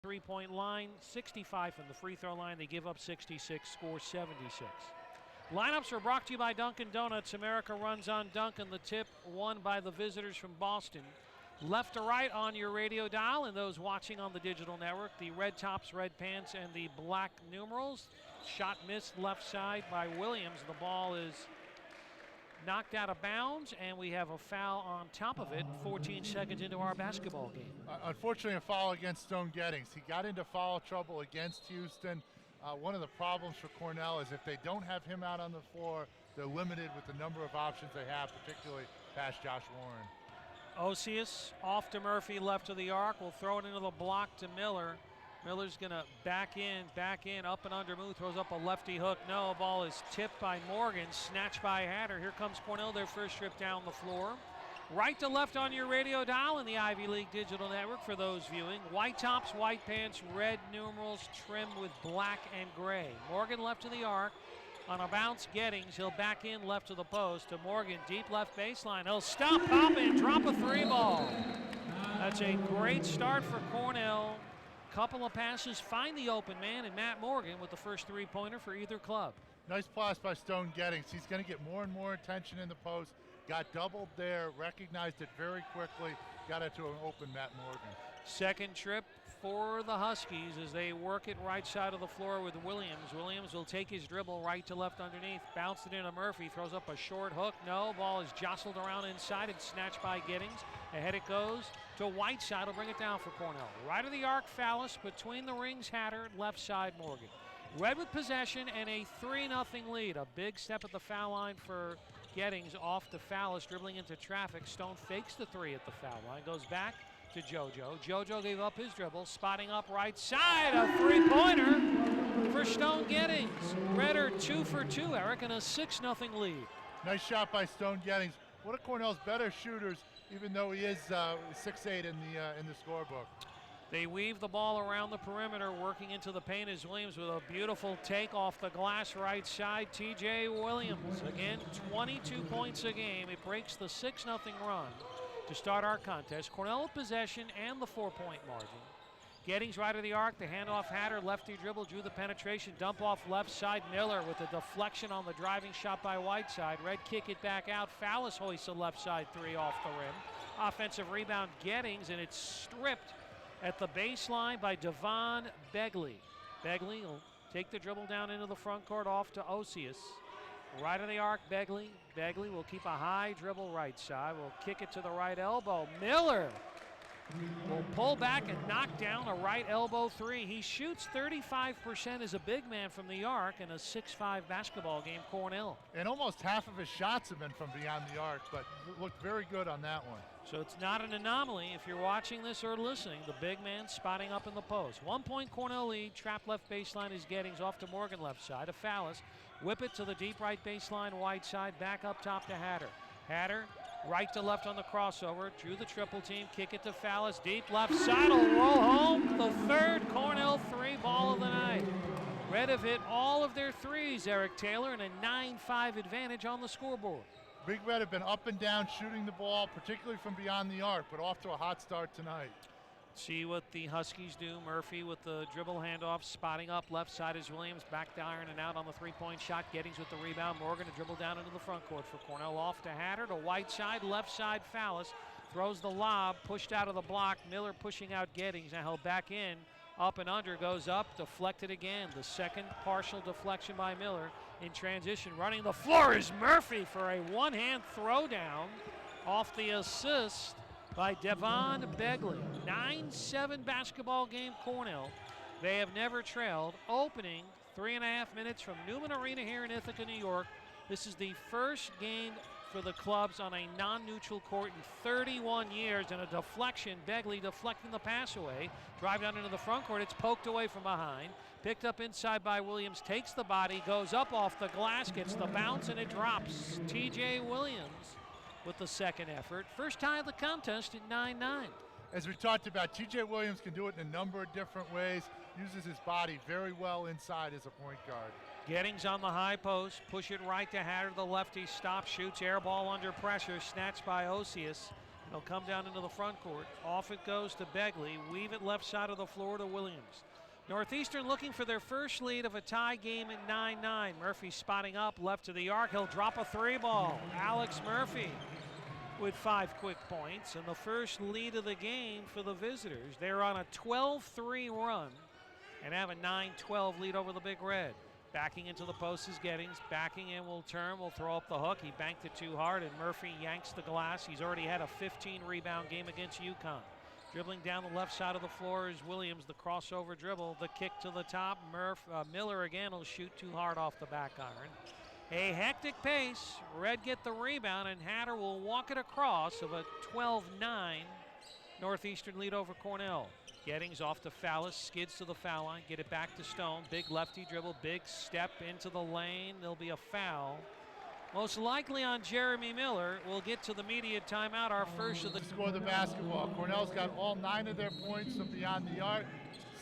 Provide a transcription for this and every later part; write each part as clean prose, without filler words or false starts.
Three-point line, 65 from the free throw line. They give up 66, score 76. Lineups are brought to you by Dunkin' Donuts. America runs on Dunkin'. The tip won by the visitors from Boston. Left to right on your radio dial, and those watching on the digital network, the red tops, red pants, and the black numerals. Shot missed left side by Williams. The ball is knocked out of bounds, and we have a foul on top of it 14 seconds into our basketball game. Unfortunately, a foul against Stone Gettings. He got into foul trouble against Houston. One of the problems for Cornell is if they don't have him out on the floor, they're limited with the number of options they have, particularly past Josh Warren. Osius off to Murphy, left to the arc. We'll throw it into the block to Miller. Miller's going to back in, up and under move, throws up a lefty hook. No, ball is tipped by Morgan, snatched by Hatter. Here comes Cornell, their first trip down the floor. Right to left on your radio dial in the Ivy League Digital Network for those viewing. White tops, white pants, red numerals trimmed with black and gray. Morgan left to the arc. On a bounce, Gettings, he'll back in left to the post to Morgan, deep left baseline. He'll stop, pop, and drop a three ball. That's a great start for Cornell. Couple of passes, find the open man, and Matt Morgan with the first three-pointer for either club. Nice pass by Stone Gettings. He's going to get more and more attention in the post. Got doubled there, recognized it very quickly, got it to an open Matt Morgan. Second trip for the Huskies as they work it right side of the floor with Williams. Williams will take his dribble right to left underneath, bounced it into Murphy, throws up a short hook. No, ball is jostled around inside and snatched by Gettings. Ahead it goes to Whiteside, will bring it down for Cornell. Right of the arc, Fallis, between the rings, Hatter, left side, Morgan. Red with possession and a 3-0 lead. A big step at the foul line for Gettings, off to Fallis, dribbling into traffic. Stone fakes the three at the foul line, goes back to JoJo. JoJo gave up his dribble, spotting up right side, a three-pointer for Stone Gettings. Redder 2 for 2, Eric, and a 6-0 lead. Nice shot by Stone Gettings. One of Cornell's better shooters, even though he is 6'8" in the scorebook. They weave the ball around the perimeter, working into the paint as Williams with a beautiful take off the glass right side. TJ Williams, again, 22 points a game. It breaks the 6-0 run to start our contest. Cornell with possession and the 4-point margin. Gettings right of the arc, the handoff, Hatter, lefty dribble, drew the penetration, dump off left side. Miller with the deflection on the driving shot by Whiteside. Red kick it back out. Fallis hoists a left side three off the rim. Offensive rebound, Gettings, and it's stripped at the baseline by Devon Begley. Begley will take the dribble down into the front court, off to Osius. Right of the arc, Begley. Begley will keep a high dribble right side. Will kick it to the right elbow. Miller will pull back and knock down a right elbow three. He shoots 35% as a big man from the arc in a 6-5 basketball game, Cornell. And almost half of his shots have been from beyond the arc, but looked very good on that one. So it's not an anomaly if you're watching this or listening. The big man spotting up in the post. 1 point Cornell lead. Trap left baseline is Gettings, off to Morgan left side. A Fallis. Whip it to the deep right baseline, wide side. Back up top to Hatter. Hatter right to left on the crossover. Drew the triple team. Kick it to Fallis. Deep left side. Will roll home. The third Cornell three ball of the night. Red have hit all of their threes, Eric Taylor, and a 9-5 advantage on the scoreboard. Big Red have been up and down shooting the ball, particularly from beyond the arc, but off to a hot start tonight. See what the Huskies do. Murphy with the dribble handoff, spotting up left side is Williams, back to iron and out on the three-point shot. Gettings with the rebound. Morgan to dribble down into the front court for Cornell. Off to Hatter, to Whiteside, left side Fallis. Throws the lob, pushed out of the block. Miller pushing out Gettings. Now he'll back in. Up and under, goes up, deflected again. The second partial deflection by Miller in transition. Running the floor is Murphy for a one-hand throwdown off the assist by Devon Begley. 9-7 basketball game, Cornell. They have never trailed. Opening 3.5 minutes from Newman Arena here in Ithaca, New York. This is the first game for the clubs on a non-neutral court in 31 years, and a deflection. Begley deflecting the pass away. Drive down into the front court. It's poked away from behind. Picked up inside by Williams. Takes the body. Goes up off the glass. Gets the bounce, and it drops. TJ Williams with the second effort. First tie of the contest at 9-9. As we talked about, TJ Williams can do it in a number of different ways. Uses his body very well inside as a point guard. Gettings on the high post, push it right to Hatter, the lefty, stop, shoots, air ball under pressure, snatched by Osius. He'll come down into the front court. Off it goes to Begley. Weave it left side of the floor to Williams. Northeastern looking for their first lead of a tie game at 9-9. Murphy spotting up left to the arc. He'll drop a 3-ball. Alex Murphy with 5 quick points and the first lead of the game for the visitors. They're on a 12-3 run and have a 9-12 lead over the Big Red. Backing into the post is Gettings. Backing in will turn, will throw up the hook. He banked it too hard and Murphy yanks the glass. He's already had a 15 rebound game against UConn. Dribbling down the left side of the floor is Williams, the crossover dribble, the kick to the top. Miller again will shoot too hard off the back iron. A hectic pace. Red get the rebound and Hatter will walk it across of a 12-9 Northeastern lead over Cornell. Gettings off to Fallis, skids to the foul line, get it back to Stone. Big lefty dribble, big step into the lane. There'll be a foul. Most likely on Jeremy Miller. We'll get to the media timeout, our first of the... Score the basketball. Cornell's got all 9 of their points from beyond the arc.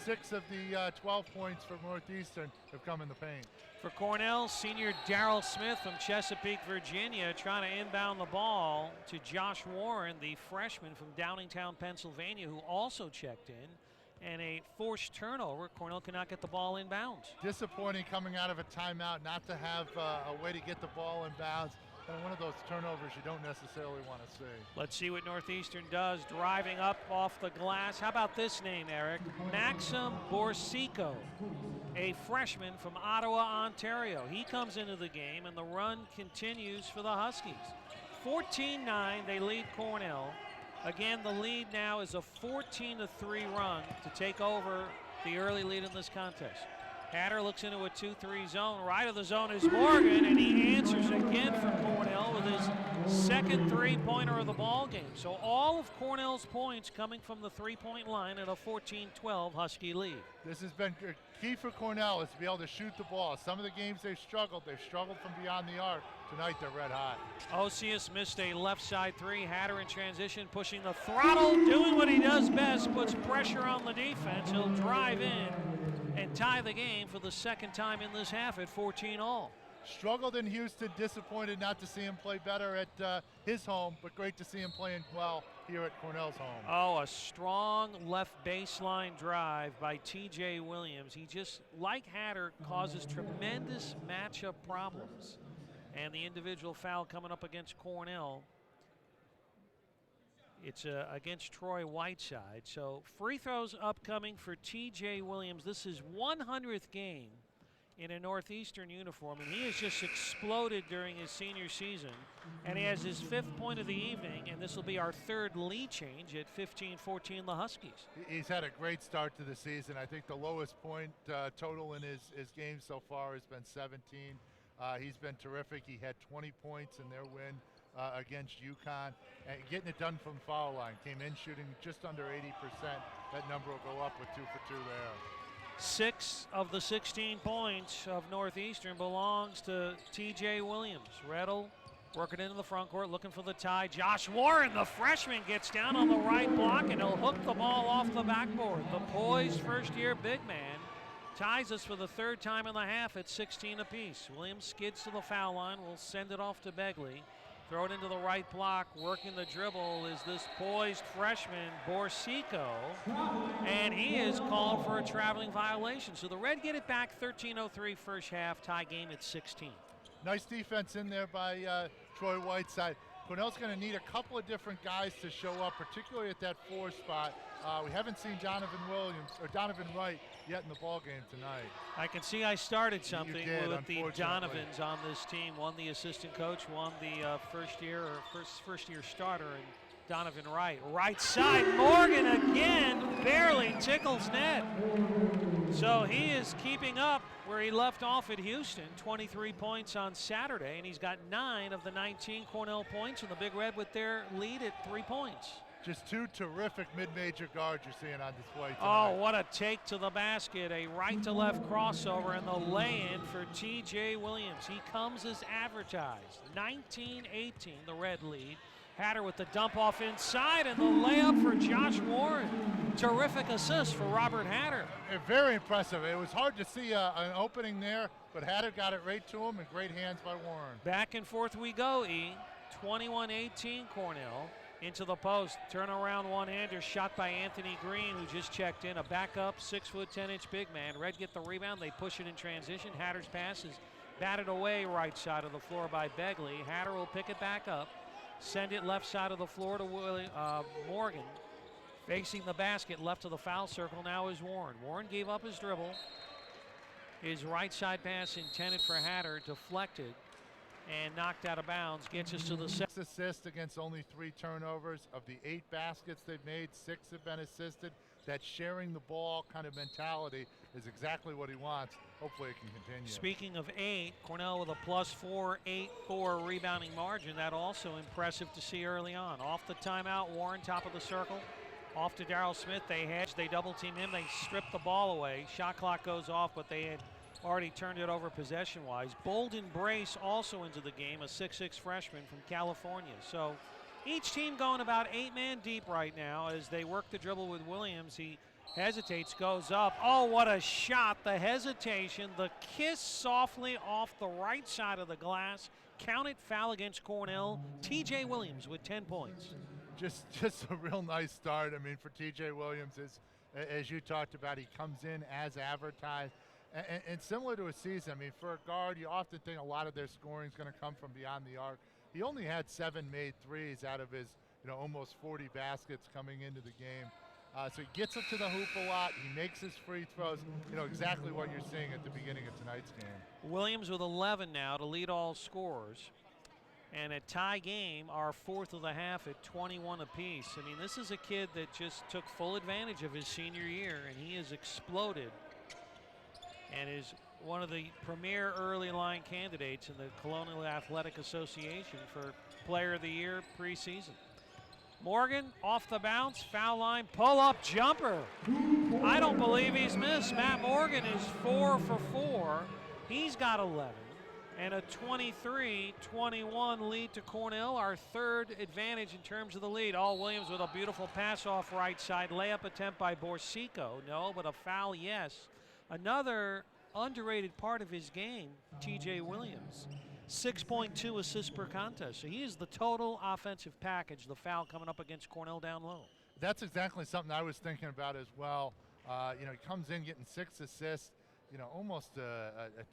6 of the 12 points from Northeastern have come in the paint. For Cornell, senior Darrell Smith from Chesapeake, Virginia, trying to inbound the ball to Josh Warren, the freshman from Downingtown, Pennsylvania, who also checked in. And a forced turnover. Cornell cannot get the ball inbounds. Disappointing coming out of a timeout not to have a way to get the ball inbounds. And one of those turnovers you don't necessarily want to see. Let's see what Northeastern does. Driving up off the glass. How about this name, Eric? Maxim Borsico, a freshman from Ottawa, Ontario. He comes into the game, and the run continues for the Huskies. 14-9, they lead Cornell. Again, the lead now is a 14-3 run to take over the early lead in this contest. Hatter looks into a 2-3 zone. Right of the zone is Morgan, and he answers again for Cornell with his second three-pointer of the ball game. So all of Cornell's points coming from the three-point line at a 14-12 Husky lead. This has been key for Cornell, is to be able to shoot the ball. Some of the games they've struggled from beyond the arc. Tonight they're red hot. Osius missed a left side 3. Hatter in transition, pushing the throttle, doing what he does best, puts pressure on the defense. He'll drive in and tie the game for the second time in this half at 14-all. Struggled in Houston, disappointed not to see him play better at his home, but great to see him playing well here at Cornell's home. Oh, a strong left baseline drive by T.J. Williams. He just, like Hatter, causes tremendous matchup problems. And the individual foul coming up against Cornell. It's against Troy Whiteside. So free throws upcoming for T.J. Williams. This is 100th game in a Northeastern uniform, and he has just exploded during his senior season. And he has his 5th point of the evening, and this will be our 3rd lead change at 15-14 the Huskies. He's had a great start to the season. I think the lowest point total in his game so far has been 17. He's been terrific. He had 20 points in their win against UConn. And getting it done from foul line. Came in shooting just under 80%. That number will go up with 2 for 2 there. 6 of the 16 points of Northeastern belongs to T.J. Williams. Reddle working into the front court, looking for the tie. Josh Warren, the freshman, gets down on the right block, and he'll hook the ball off the backboard. The poised first-year big man ties us for the 3rd time in the half at 16 apiece. Williams skids to the foul line. Will send it off to Begley. Throw it into the right block. Working the dribble is this poised freshman, Borsico. And he is called for a traveling violation. So the Red get it back, 13:03 first half, tie game at 16. Nice defense in there by Troy Whiteside. Cornell's going to need a couple of different guys to show up, particularly at that 4 spot. We haven't seen Donovan Wright yet in the ball game tonight. I can see I started something with the unfortunately. Donovans on this team. One the assistant coach, one the first year starter, and Donovan Wright. Right side, Morgan again, barely tickles net. So he is keeping up where he left off at Houston, 23 points on Saturday, and he's got 9 of the 19 Cornell points, and the Big Red with their lead at 3 points. Just 2 terrific mid-major guards you're seeing on display tonight. Oh, what a take to the basket. A right-to-left crossover and the lay-in for T.J. Williams. He comes as advertised. 19-18, the Red lead. Hatter with the dump off inside and the layup for Josh Warren. Terrific assist for Robert Hatter. Very impressive. It was hard to see an opening there, but Hatter got it right to him, and great hands by Warren. Back and forth we go, E. 21-18 Cornell. Into the post, turnaround one-hander shot by Anthony Green, who just checked in. A backup 6', 10-inch big man. Red get the rebound, they push it in transition. Hatter's pass is batted away right side of the floor by Begley. Hatter will pick it back up, send it left side of the floor to Morgan. Facing the basket, left of the foul circle now is Warren. Warren gave up his dribble. His right side pass intended for Hatter, deflected and knocked out of bounds, gets us to the 6 assists against only 3 turnovers. Of the 8 baskets they've made, 6 have been assisted. That sharing the ball kind of mentality is exactly what he wants. Hopefully it can continue. Speaking of 8, Cornell with a +4, 8-4 rebounding margin. That also impressive to see early on. Off the timeout, Warren top of the circle. Off to Darryl Smith, they hedge, they double team him, they strip the ball away. Shot clock goes off, but they had already turned it over possession-wise. Bolden Brace also into the game, a 6'6 freshman from California. So each team going about 8-man deep right now as they work the dribble with Williams. He hesitates, goes up. Oh, what a shot. The hesitation, the kiss softly off the right side of the glass. Counted foul against Cornell. TJ Williams with 10 points. Just a real nice start. I mean, for TJ Williams, as you talked about, he comes in as advertised. And similar to a season, I mean, for a guard, you often think a lot of their scoring is going to come from beyond the arc. He only had 7 made threes out of his, almost 40 baskets coming into the game. So he gets up to the hoop a lot. He makes his free throws. Exactly what you're seeing at the beginning of tonight's game. Williams with 11 now to lead all scorers. And a tie game, our 4th of the half at 21 apiece. I mean, this is a kid that just took full advantage of his senior year, and he has exploded and is one of the premier early line candidates in the Colonial Athletic Association for Player of the Year preseason. Morgan off the bounce, foul line, pull-up jumper. I don't believe he's missed. Matt Morgan is 4 for 4. He's got 11. And a 23-21 lead to Cornell, our 3rd advantage in terms of the lead. All Williams with a beautiful pass off right side. Layup attempt by Borsico. No, but a foul, yes. Another underrated part of his game, TJ Williams. 6.2 assists per contest. So he is the total offensive package, the foul coming up against Cornell down low. That's exactly something I was thinking about as well. He comes in getting 6 assists. Almost a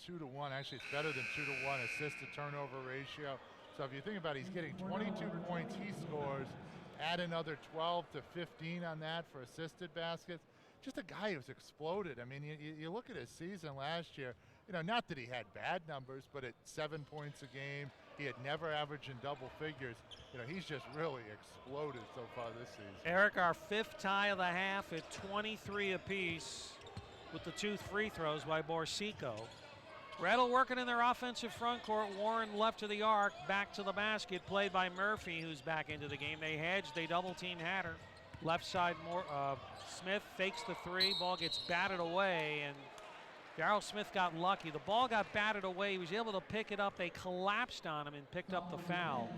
2-to-1. Actually, it's better than 2-to-1 assist to turnover ratio. So if you think about it, he's getting 22 points, he scores. Add another 12 to 15 on that for assisted baskets. Just a guy who's exploded. I mean, you look at his season last year, not that he had bad numbers, but at 7 points a game, he had never averaged in double figures. He's just really exploded so far this season. Eric, our 5th tie of the half at 23 apiece, with the 2 free throws by Borsico. Rettle working in their offensive front court. Warren left to the arc, back to the basket, played by Murphy, who's back into the game. They hedge, they double team Hatter. Left side, Smith fakes the 3, ball gets batted away, and Darryl Smith got lucky. The ball got batted away, he was able to pick it up. They collapsed on him and picked up the foul.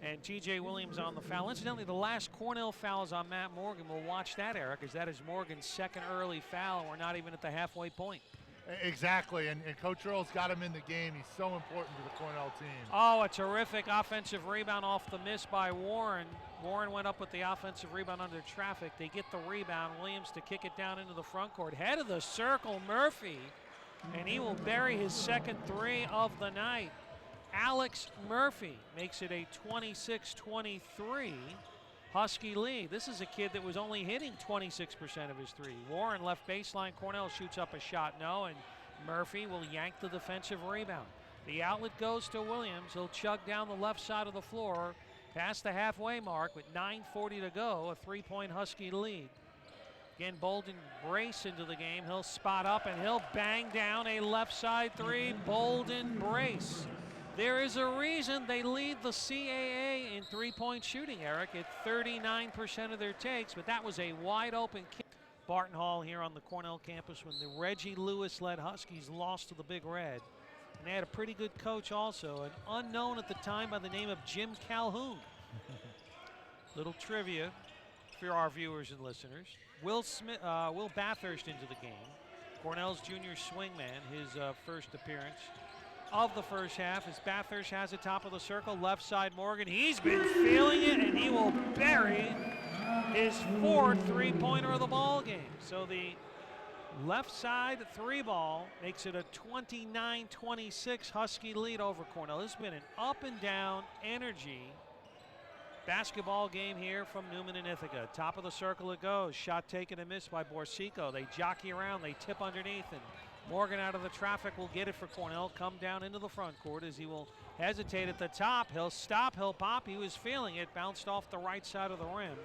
And TJ Williams on the foul. Incidentally, the last Cornell foul is on Matt Morgan. We'll watch that, Eric, as that is Morgan's 2nd early foul, and we're not even at the halfway point. Exactly, and Coach Earl's got him in the game. He's so important to the Cornell team. Oh, a terrific offensive rebound off the miss by Warren. Warren went up with the offensive rebound under traffic. They get the rebound. Williams to kick it down into the front court. Head of the circle, Murphy, and he will bury his 2nd 3 of the night. Alex Murphy makes it a 26-23 Husky lead. This is a kid that was only hitting 26% of his 3. Warren left baseline. Cornell shoots up a shot, no, and Murphy will yank the defensive rebound. The outlet goes to Williams. He'll chug down the left side of the floor past the halfway mark with 9:40 to go, a 3-point Husky lead. Again, Bolden Brace into the game. He'll spot up and he'll bang down a left side 3. Bolden Brace. There is a reason they lead the CAA in 3-point shooting, Eric, at 39% of their takes, but that was a wide open kick. Barton Hall here on the Cornell campus when the Reggie Lewis-led Huskies lost to the Big Red. And they had a pretty good coach also, an unknown at the time by the name of Jim Calhoun. Little trivia for our viewers and listeners. Will Bathurst into the game. Cornell's junior swingman, his first appearance. of the first half as Bathurst has it top of the circle, left side Morgan. He's been feeling it, and he will bury his fourth three-pointer of the ball game. So the left side three ball makes it a 29-26 Husky lead over Cornell. This has been an up and down energy basketball game here from Newman and Ithaca. Top of the circle it goes. Shot taken and missed by Borsico. They jockey around, they tip underneath, and Morgan out of the traffic will get it for Cornell. Come down into the front court as he will hesitate at the top. He'll stop, he'll pop. He was feeling it. Bounced off the right side of the rim.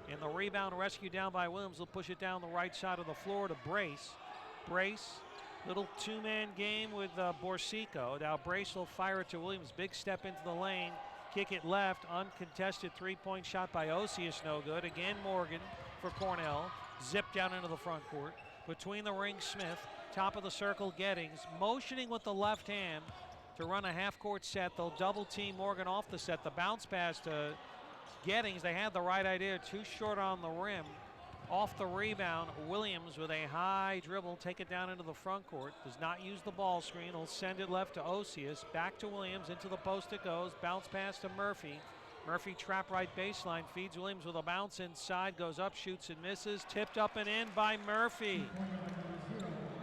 And the rebound rescue down by Williams will push it down the right side of the floor to Brace. Brace, little two-man game with Borsico. Now Brace will fire it to Williams. Big step into the lane. Kick it left. Uncontested three-point shot by Osius, no good. Again Morgan for Cornell. Zip down into the front court. Between the ring, Smith. Top of the circle, Gettings. Motioning with the left hand to run a half-court set. They'll double-team Morgan off the set. The bounce pass to Gettings. They had the right idea. Too short on the rim. Off the rebound, Williams with a high dribble. Take it down into the front court. Does not use the ball screen. He'll send it left to Osius. Back to Williams. Into the post it goes. Bounce pass to Murphy. Murphy trap right baseline. Feeds Williams with a bounce inside. Goes up, shoots and misses. Tipped up and in by Murphy.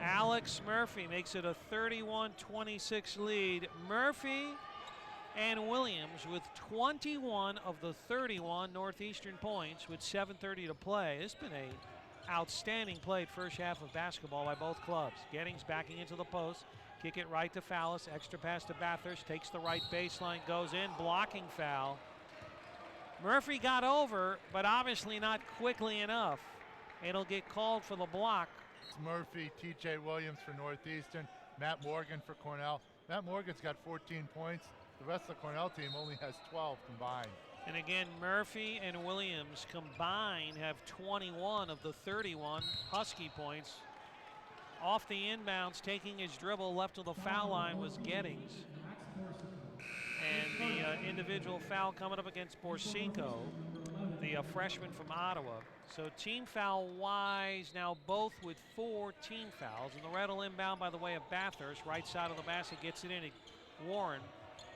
Alex Murphy makes it a 31-26 lead. Murphy and Williams with 21 of the 31 Northeastern points with 7:30 to play. It's been a outstanding played first half of basketball by both clubs. Gettings backing into the post. Kick it right to Fallis. Extra pass to Bathurst. Takes the right baseline. Goes in. Blocking foul. Murphy got over, but obviously not quickly enough. It'll get called for the block. Murphy, TJ Williams for Northeastern, Matt Morgan for Cornell. Matt Morgan's got 14 points. The rest of the Cornell team only has 12 combined. And again, Murphy and Williams combined have 21 of the 31 Husky points. Off the inbounds, taking his dribble left of the foul line was Gettings. And the individual foul coming up against Borsico, the freshman from Ottawa. So team foul wise, now both with 4 team fouls. And the red will inbound by the way of Bathurst. Right side of the basket, gets it in. Warren,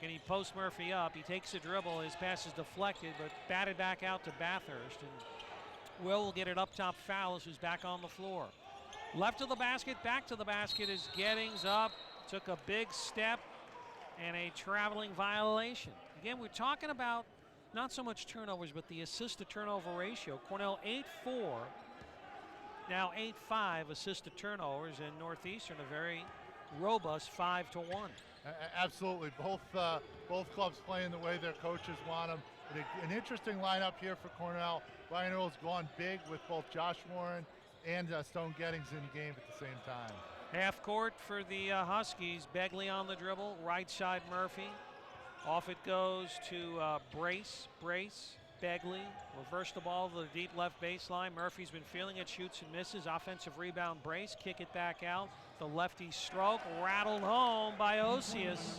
can he post Murphy up? He takes a dribble, his pass is deflected, but batted back out to Bathurst. And Will get it up top. Fallis, who's back on the floor. Left of the basket, back to the basket is Gettings up. Took a big step and a traveling violation. Again, we're talking about not so much turnovers, but the assist to turnover ratio. Cornell 8-4, now 8-5 assist to turnovers, and Northeastern a very robust 5-1. Absolutely, both clubs playing the way their coaches want them. An interesting lineup here for Cornell. Ryan Earl's gone big with both Josh Warren and Stone Gettings in the game at the same time. Half court for the Huskies. Begley on the dribble, right side Murphy. Off it goes to Brace, Begley. Reverse the ball to the deep left baseline. Murphy's been feeling it, shoots and misses. Offensive rebound, Brace, kick it back out. The lefty stroke, rattled home by Osius.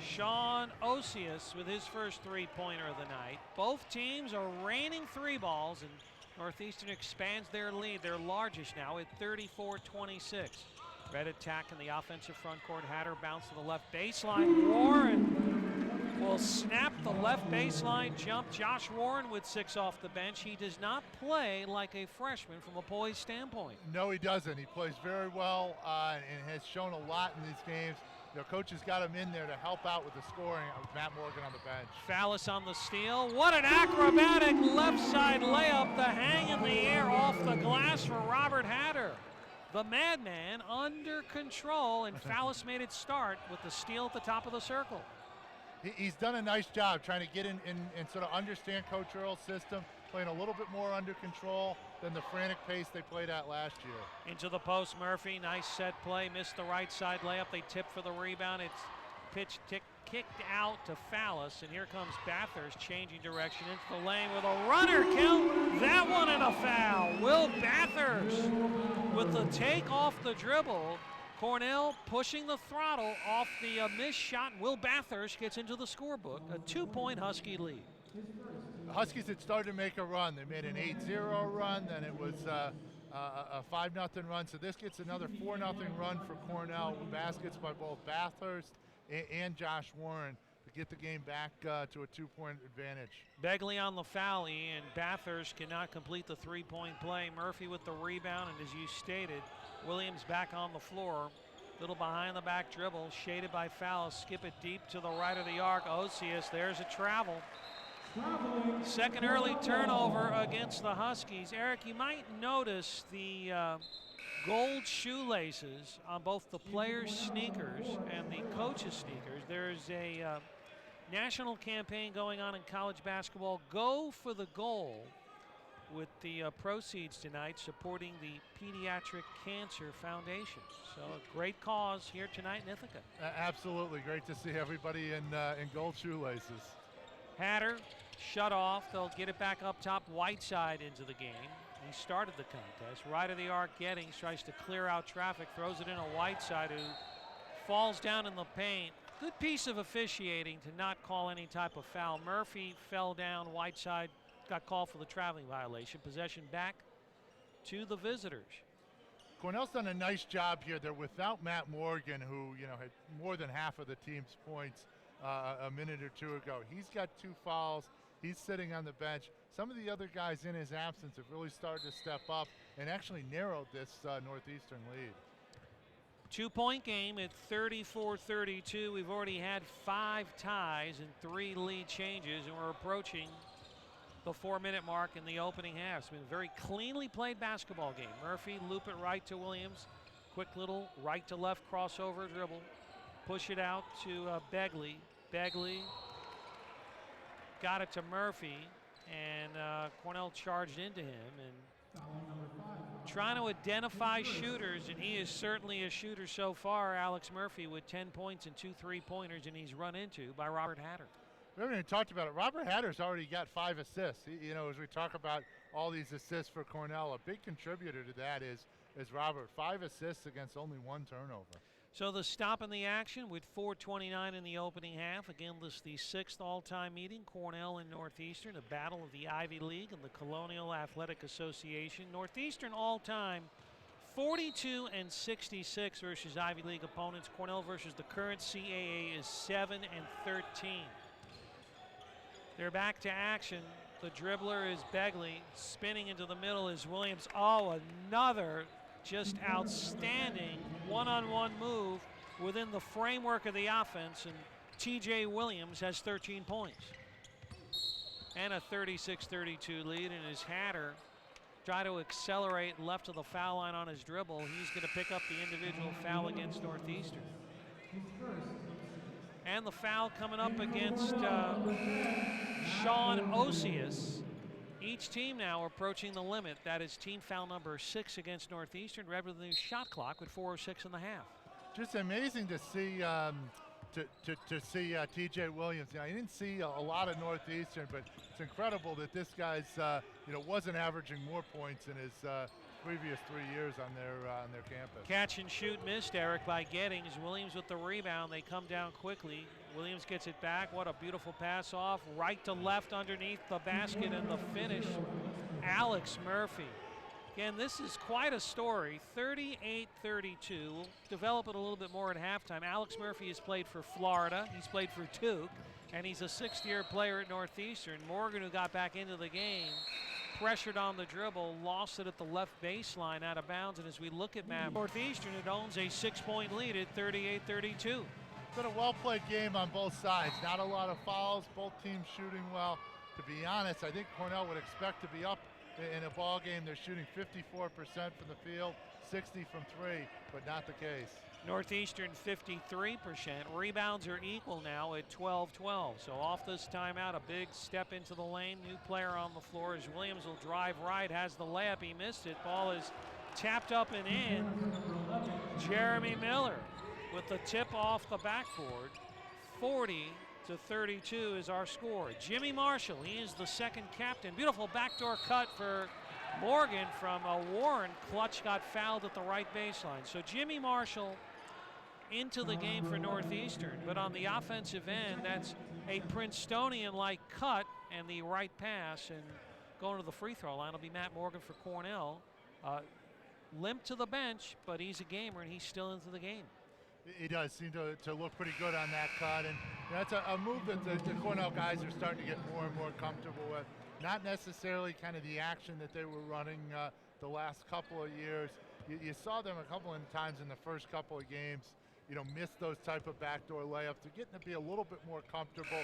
Sean Osius with his first three-pointer of the night. Both teams are raining three balls, and Northeastern expands their lead, their largest now at 34-26. Red attack in the offensive front court. Hatter bounce to the left baseline. Warren will snap the left baseline jump. Josh Warren with 6 off the bench. He does not play like a freshman from a poise standpoint. No, he doesn't. He plays very well and has shown a lot in these games. Their coach has got him in there to help out with the scoring with Matt Morgan on the bench. Fallis on the steal. What an acrobatic left side layup. The hang in the air off the glass for Robert Hatter. The madman under control, and Fallis made it start with the steal at the top of the circle. He's done a nice job trying to get in and sort of understand Coach Earl's system, playing a little bit more under control than the frantic pace they played at last year. Into the post, Murphy, nice set play, missed the right side layup. They tip for the rebound. It's kicked out to Fallis, and here comes Bathurst changing direction into the lane with a runner. Count that one and a foul. Will Bathurst with the take off the dribble. Cornell pushing the throttle off the missed shot. Will Bathurst gets into the scorebook, a 2-point Husky lead. The Huskies had started to make a run. They made an 8-0 run, then it was a 5-0 run. So this gets another 4-0 run for Cornell with baskets by both Bathurst and Josh Warren to get the game back to a 2-point advantage. Begley on the foul, and Bathurst cannot complete the three-point play. Murphy with the rebound, and as you stated, Williams back on the floor. Little behind the back dribble, shaded by foul, skip it deep to the right of the arc. Osius, there's a travel. Second early turnover against the Huskies. Eric, you might notice the gold shoelaces on both the players' sneakers and the coaches' sneakers. There's a national campaign going on in college basketball, Go for the Goal, with the proceeds tonight supporting the Pediatric Cancer Foundation. So a great cause here tonight in Ithaca. Absolutely, great to see everybody in gold shoelaces. Hatter shut off. They'll get it back up top. Whiteside into the game. He started the contest. Right of the arc, Gettings tries to clear out traffic, throws it in a Whiteside who falls down in the paint. Good piece of officiating to not call any type of foul. Murphy fell down. Whiteside got called for the traveling violation. Possession back to the visitors. Cornell's done a nice job here. They're without Matt Morgan, who had more than half of the team's points a minute or two ago. He's got 2 fouls. He's sitting on the bench. Some of the other guys in his absence have really started to step up and actually narrowed this Northeastern lead. 2-point game at 34-32. We've already had 5 ties and 3 lead changes, and we're approaching the 4-minute mark in the opening half. It's been a very cleanly played basketball game. Murphy loop it right to Williams. Quick little right to left crossover dribble. Push it out to Begley. Begley got it to Murphy, and Cornell charged into him and trying to identify shooters, and he is certainly a shooter so far. Alex Murphy with 10 points and 2 3-pointers, and he's run into by Robert Hatter. We haven't even talked about it. Robert Hatter's already got 5 assists. As we talk about all these assists for Cornell, a big contributor to that is Robert. 5 assists against only 1 turnover. So the stop in the action with 4:29 in the opening half. Again, this is the 6th all-time meeting. Cornell and Northeastern, a battle of the Ivy League and the Colonial Athletic Association. Northeastern all-time 42-66 versus Ivy League opponents. Cornell versus the current CAA is 7-13. They're back to action. The dribbler is Begley. Spinning into the middle is Williams. Oh, another just outstanding one-on-one move within the framework of the offense, and TJ Williams has 13 points. And a 36-32 lead, and as Hatter try to accelerate left of the foul line on his dribble, he's going to pick up the individual foul against Northeastern. And the foul coming up against Sean Osius. Each team now approaching the limit. That is team foul number 6 against Northeastern. Rather than the shot clock with 4:06 in the half. Just amazing to see TJ Williams. I didn't see a lot of Northeastern, but it's incredible that this guy's wasn't averaging more points in his previous 3 years on their campus. Catch and shoot missed, Eric, by Gettings. Williams with the rebound. They come down quickly. Williams gets it back. What a beautiful pass off. Right to left underneath the basket, and the finish, Alex Murphy. Again, this is quite a story. 38-32. We'll develop it a little bit more at halftime. Alex Murphy has played for Florida. He's played for Duke, and he's a 6th-year player at Northeastern. Morgan, who got back into the game, pressured on the dribble, lost it at the left baseline out of bounds. And as we look at Matt, Northeastern, it owns a 6-point lead at 38-32. It's been a well-played game on both sides. Not a lot of fouls, both teams shooting well. To be honest, I think Cornell would expect to be up in a ball game. They're shooting 54% from the field, 60 from 3, but not the case. Northeastern 53%. Rebounds are equal now at 12-12. So off this timeout, a big step into the lane. New player on the floor as Williams will drive right, has the layup. He missed it. Ball is tapped up and in. Jeremy Miller with the tip off the backboard. 40-32 is our score. Jimmy Marshall, he is the second captain. Beautiful backdoor cut for Morgan from Warren. Clutch got fouled at the right baseline. So Jimmy Marshall into the game for Northeastern, but on the offensive end, that's a Princetonian-like cut and the right pass, and going to the free throw line will be Matt Morgan for Cornell. Limp to the bench, but he's a gamer and he's still into the game. He does seem to look pretty good on that cut, and that's a move that the Cornell guys are starting to get more and more comfortable with. Not necessarily kind of the action that they were running the last couple of years. You saw them a couple of times in the first couple of games, miss those type of backdoor layups. They're getting to be a little bit more comfortable,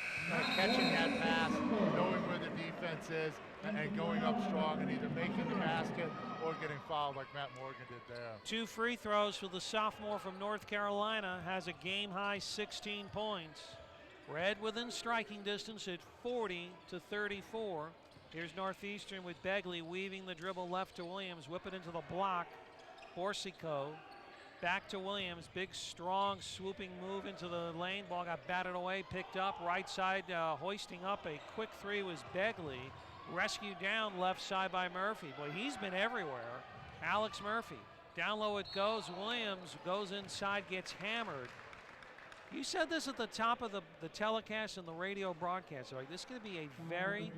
catching that pass, knowing where the defense is, and going up strong and either making the basket or getting fouled like Matt Morgan did there. 2 free throws for the sophomore from North Carolina, has a game-high 16 points. Red within striking distance at 40-34. Here's Northeastern with Begley weaving the dribble left to Williams, whip it into the block. Borsico back to Williams, big strong swooping move into the lane, ball got batted away, picked up, right side hoisting up a quick three was Begley, rescued down left side by Murphy. Boy, he's been everywhere. Alex Murphy, down low it goes, Williams goes inside, gets hammered. You said this at the top of the telecast and the radio broadcast, like this is going to be a very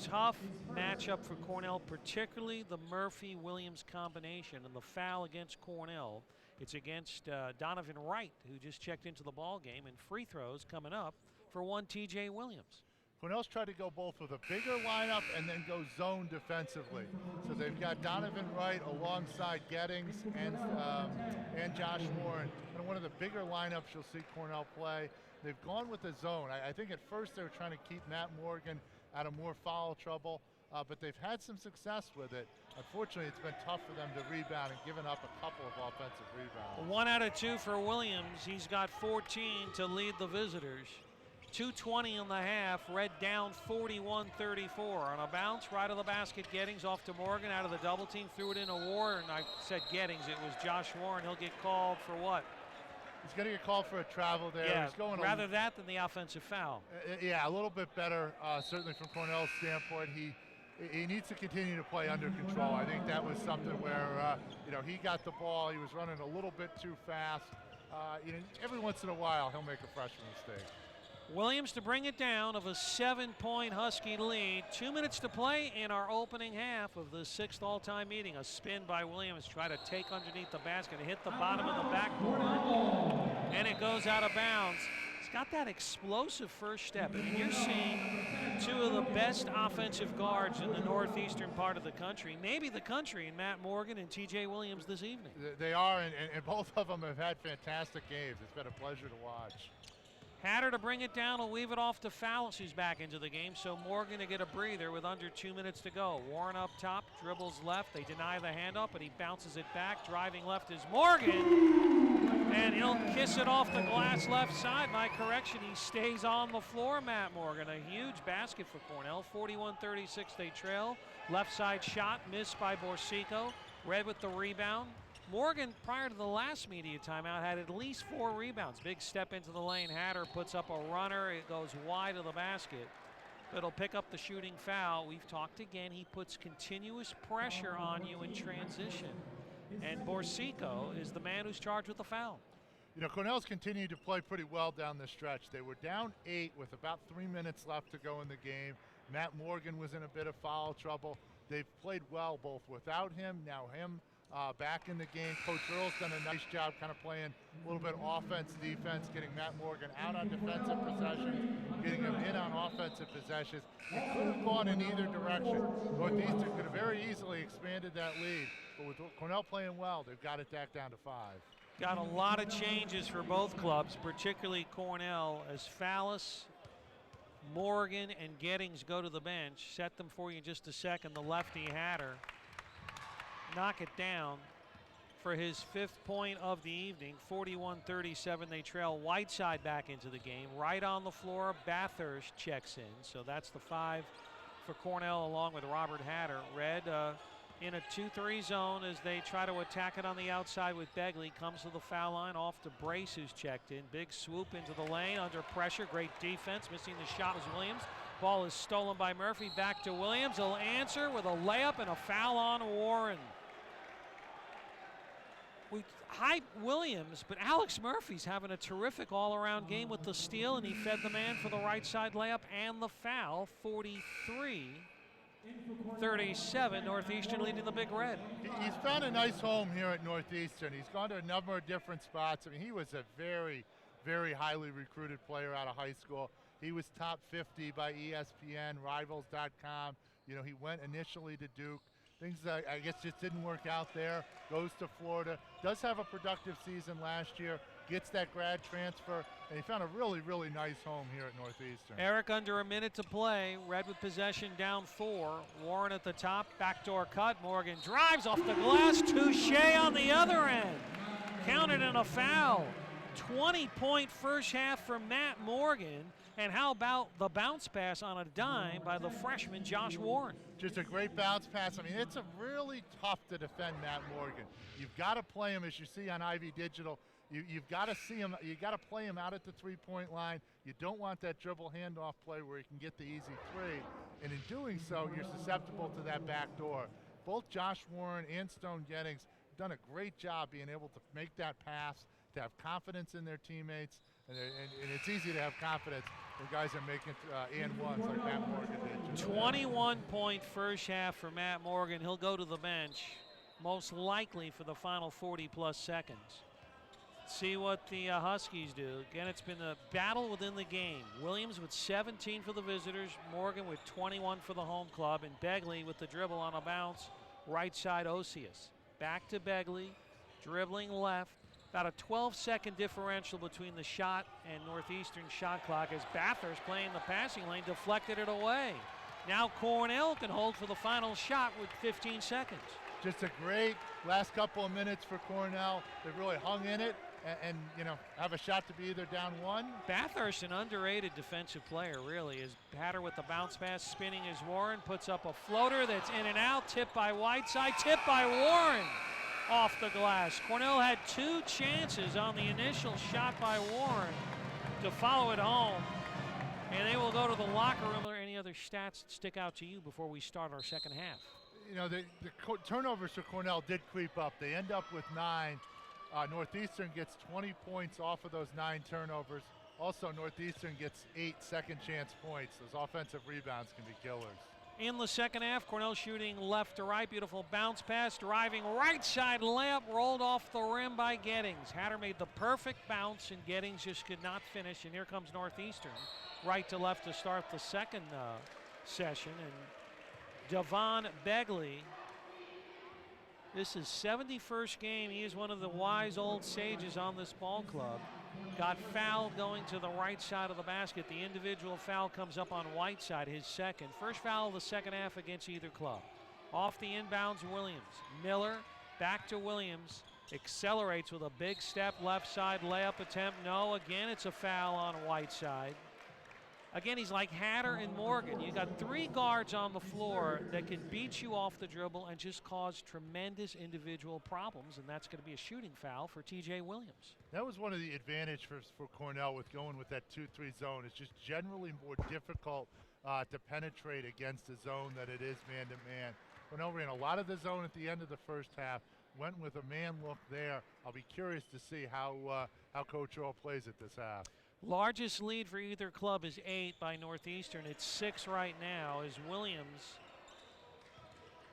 tough matchup for Cornell, particularly the Murphy-Williams combination, and the foul against Cornell. It's against Donovan Wright, who just checked into the ball game, and free throws coming up for one TJ Williams. Cornell's tried to go both with a bigger lineup and then go zone defensively. So they've got Donovan Wright alongside Gettings and Josh Warren. And one of the bigger lineups you'll see Cornell play. They've gone with the zone. I think at first they were trying to keep Matt Morgan out of more foul trouble, but they've had some success with it. Unfortunately, it's been tough for them to rebound and given up a couple of offensive rebounds. 1 out of 2 for Williams. He's got 14 to lead the visitors. 2:20 in the half. Red down 41-34. On a bounce, right of the basket, Gettings off to Morgan out of the double team, threw it into Warren. I said Gettings, it was Josh Warren. He'll get called for what? He's going to get called for a travel there. Yeah, He's going rather that than the offensive foul. Yeah, a little bit better, certainly from Cornell's standpoint. He needs to continue to play under control. I think that was something where, he got the ball. He was running a little bit too fast. Every once in a while, he'll make a freshman mistake. Williams to bring it down of a 7-point Husky lead. 2 minutes to play in our opening half of the 6th all-time meeting. A spin by Williams, try to take underneath the basket, hit the bottom of the backboard, and it goes out of bounds. He's got that explosive first step. I mean, you're seeing 2 of the best offensive guards in the northeastern part of the country, maybe the country, in Matt Morgan and TJ Williams this evening. They are, and both of them have had fantastic games. It's been a pleasure to watch. Hatter to bring it down, will weave it off to Fallis, who's back into the game, so Morgan to get a breather with under 2 minutes to go. Warren up top, dribbles left, they deny the handoff, but he bounces it back. Driving left is Morgan, and he'll kiss it off the glass left side. My correction, he stays on the floor, Matt Morgan. A huge basket for Cornell, 41-36 they trail. Left side shot, missed by Borsico. Red with the rebound. Morgan, prior to the last media timeout, had at least 4 rebounds. Big step into the lane. Hatter puts up a runner. It goes wide of the basket. But it'll pick up the shooting foul. We've talked again. He puts continuous pressure on you in transition. And Borsico is the man who's charged with the foul. Cornell's continued to play pretty well down the stretch. They were down 8 with about 3 minutes left to go in the game. Matt Morgan was in a bit of foul trouble. They've played well both without him, now him. Back in the game. Coach Earl's done a nice job kind of playing a little bit offense, defense, getting Matt Morgan out on defensive possessions, getting him in on offensive possessions. It could have gone in either direction. Northeastern could have very easily expanded that lead, but with Cornell playing well, they've got it back down to 5. Got a lot of changes for both clubs, particularly Cornell, as Fallis, Morgan, and Gettings go to the bench. Set them for you in just a second. The lefty Hatter knock it down for his 5th point of the evening. 41-37 they trail. Whiteside back into the game. Right on the floor, Bathurst checks in. So that's the 5 for Cornell along with Robert Hatter. Red in a 2-3 zone as they try to attack it on the outside with Begley. Comes to the foul line, off to Brace, who's checked in. Big swoop into the lane, under pressure. Great defense. Missing the shot was Williams. Ball is stolen by Murphy. Back to Williams. He'll answer with a layup and a foul on Warren. We hype Williams, but Alex Murphy's having a terrific all-around game with the steal, and he fed the man for the right side layup and the foul. 43 37, Northeastern leading the Big Red. He's found a nice home here at Northeastern. He's gone to a number of different spots. I mean, he was a very, very highly recruited player out of high school. He was top 50 by ESPN, Rivals.com. You know, he went initially to Duke. Things I guess just didn't work out there. Goes to Florida. Does have a productive season last year. Gets that grad transfer, and he found a really, really nice home here at Northeastern. Eric under a minute to play. Red with possession down 4. Warren at the top. Backdoor cut. Morgan drives off the glass. Touche on the other end. Counted in a foul. 20-point first half for Matt Morgan. And how about the bounce pass on a dime by the freshman Josh Warren? Just a great bounce pass. I mean, it's a really tough to defend Matt Morgan. You've got to play him, as you see on Ivy Digital. You've got to see him. You got to play him out at the three-point line. You don't want that dribble handoff play where he can get the easy three. And in doing so, you're susceptible to that back door. Both Josh Warren and Stone Gettings have done a great job being able to make that pass, to have confidence in their teammates. And it's easy to have confidence when guys are making and ones like Matt Morgan did. 21-point first half for Matt Morgan. He'll go to the bench, most likely for the final 40-plus seconds. See what the Huskies do. Again, it's been a battle within the game. Williams with 17 for the visitors, Morgan with 21 for the home club, and Begley with the dribble on a bounce, right side Osius. Back to Begley, dribbling left. About a 12-second differential between the shot and Northeastern shot clock as Bathurst playing the passing lane deflected it away. Now Cornell can hold for the final shot with 15 seconds. Just a great last couple of minutes for Cornell. They really hung in it and you know, have a shot to be either down 1. Bathurst, an underrated defensive player, really, is Hatter with the bounce pass, spinning as Warren puts up a floater that's in and out, tipped by Whiteside, tipped by Warren. Off the glass. Cornell had 2 chances on the initial shot by Warren to follow it home. And they will go to the locker room. Are there any other stats that stick out to you before we start our second half? You know, the turnovers for Cornell did creep up. They end up with 9. Northeastern gets 20 points off of those 9 turnovers. Also, Northeastern gets 8 second chance points. Those offensive rebounds can be killers. In the second half, Cornell shooting left to right. Beautiful bounce pass, driving right side layup, rolled off the rim by Gettings. Hatter made the perfect bounce, and Gettings just could not finish. And here comes Northeastern, right to left to start the second session. And Devon Begley, this is 71st game. He is one of the wise old sages on this ball club. Got fouled going to the right side of the basket. The individual foul comes up on Whiteside, his second. First foul of the second half against either club. Off the inbounds, Williams. Miller back to Williams. Accelerates with a big step, left side layup attempt. No, again, it's a foul on Whiteside. Again, he's like Hatter and Morgan. You got 3 guards on the floor that can beat you off the dribble and just cause tremendous individual problems, and that's going to be a shooting foul for TJ Williams. That was one of the advantages for Cornell with going with that 2-3 zone. It's just generally more difficult to penetrate against a zone than it is man-to-man. Cornell ran a lot of the zone at the end of the first half, went with a man look there. I'll be curious to see how Coach Earl plays it this half. Largest lead for either club is 8 by Northeastern. It's 6 right now as Williams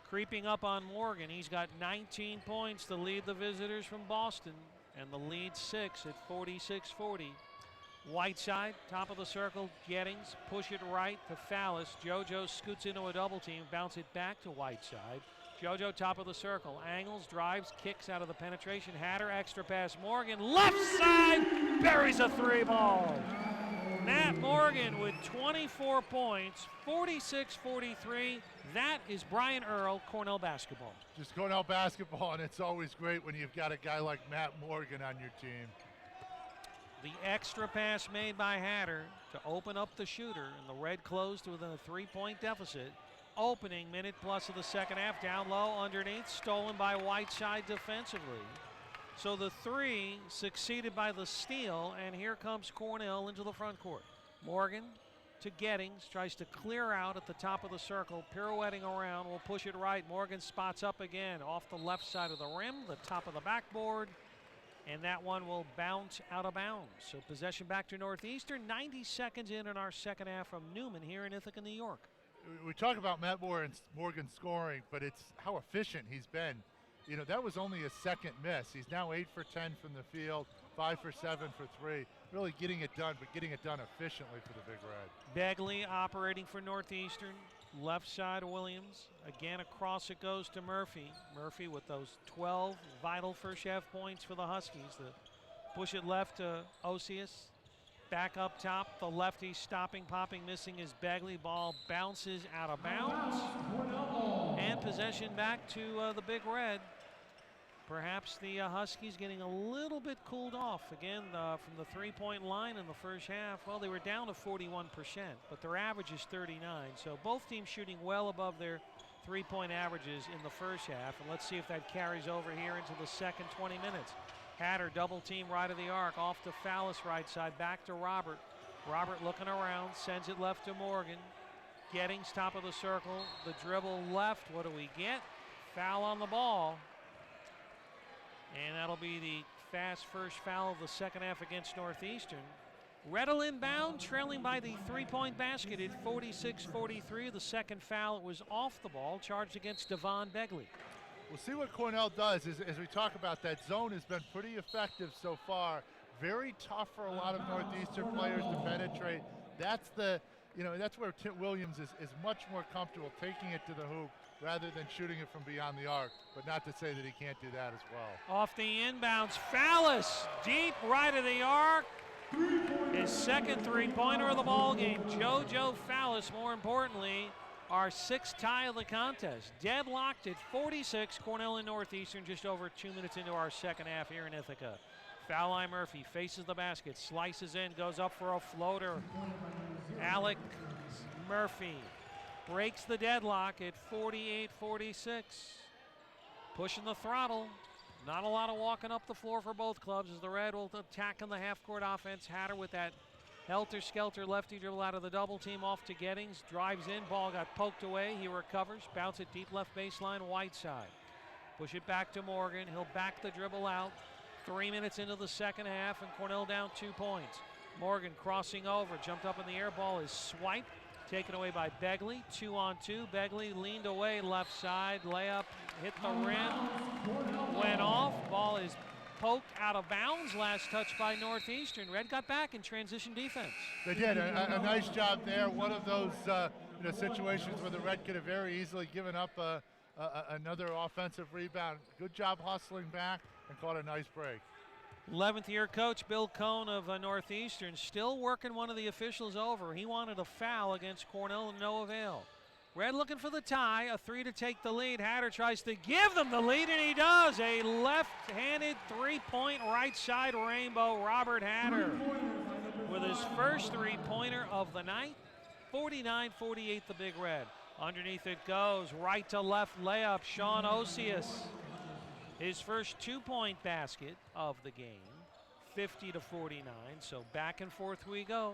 creeping up on Morgan. He's got 19 points to lead the visitors from Boston, and the lead 6 at 46-40. Whiteside, top of the circle, Gettings, push it right to Fallis. JoJo scoots into a double team, bounce it back to Whiteside. JoJo top of the circle, angles, drives, kicks out of the penetration. Hatter, extra pass, Morgan, left side, buries a 3-ball. Matt Morgan with 24 points, 46-43. That is Brian Earl, Cornell basketball. Just Cornell basketball, and it's always great when you've got a guy like Matt Morgan on your team. The extra pass made by Hatter to open up the shooter, and the Red closed within a 3-point deficit. Opening minute plus of the second half, down low underneath, stolen by Whiteside defensively. So the 3 succeeded by the steal, and here comes Cornell into the front court. Morgan to Gettings, tries to clear out at the top of the circle, pirouetting around, will push it right. Morgan spots up again off the left side of the rim, the top of the backboard, and that one will bounce out of bounds. So possession back to Northeastern, 90 seconds in our second half from Newman here in Ithaca, New York. we talk about Matt Morgan scoring, but it's how efficient he's been. You know, that was only his second miss. He's now 8 for 10 from the field, 5 for 7 for 3. Really getting it done, but getting it done efficiently for the Big Red. Begley operating for Northeastern. Left side Williams. Again, across it goes to Murphy. Murphy with those 12 vital first half points for the Huskies. The push it left to Osius. Back up top, the lefty stopping, popping, missing is Begley. Ball bounces out of bounds. And possession back to the Big Red. Perhaps the Huskies getting a little bit cooled off. Again, from the three-point line in the first half, well, they were down to 41%, but their average is 39. So both teams shooting well above their three-point averages in the first half. And let's see if that carries over here into the second 20 minutes. Hatter double team right of the arc, off to Fallis right side, back to Robert. Robert looking around, sends it left to Morgan. Gettings top of the circle, the dribble left. What do we get? Foul on the ball. And that'll be the fast first foul of the second half against Northeastern. Redl inbound, trailing by the three-point basket at 46-43. The second foul, it was off the ball, charged against Devon Begley. We'll see what Cornell does as we talk about that. Zone has been pretty effective so far. Very tough for a lot of Northeastern players to penetrate. That's that's where Tim Williams is much more comfortable taking it to the hoop rather than shooting it from beyond the arc, but not to say that he can't do that as well. Off the inbounds, Fallis, deep right of the arc. His second three-pointer of the ball game. JoJo Fallis, more importantly, our sixth tie of the contest. Deadlocked at 46, Cornell and Northeastern just over 2 minutes into our second half here in Ithaca. Foul line Murphy faces the basket, slices in, goes up for a floater. Alex Murphy breaks the deadlock at 48-46. Pushing the throttle. Not a lot of walking up the floor for both clubs as the Red will attack on the half-court offense. Hatter with that helter-skelter lefty dribble out of the double team off to Gettings. Drives in, ball got poked away. He recovers, bounce it deep left baseline, Whiteside. Push it back to Morgan. He'll back the dribble out. 3 minutes into the second half and Cornell down 2 points. Morgan crossing over, jumped up in the air, ball is swiped. Taken away by Begley, 2-on-2. Begley leaned away, left side, layup, hit the rim, went off. Ball is poked out of bounds. Last touch by Northeastern. Red got back in transition defense. They did a nice job there. One of those situations where the Red could have very easily given up another offensive rebound. Good job hustling back and caught a nice break. 11th year coach Bill Cohn of Northeastern still working one of the officials over. He wanted a foul against Cornell, no avail. Red looking for the tie, a 3 to take the lead. Hatter tries to give them the lead, and he does. A left-handed three-point right side rainbow. Robert Hatter with his first three-pointer of the night. 49-48 the Big Red. Underneath it goes, right to left layup, Sean Osius. His first 2-point basket of the game, 50-49. So back and forth we go.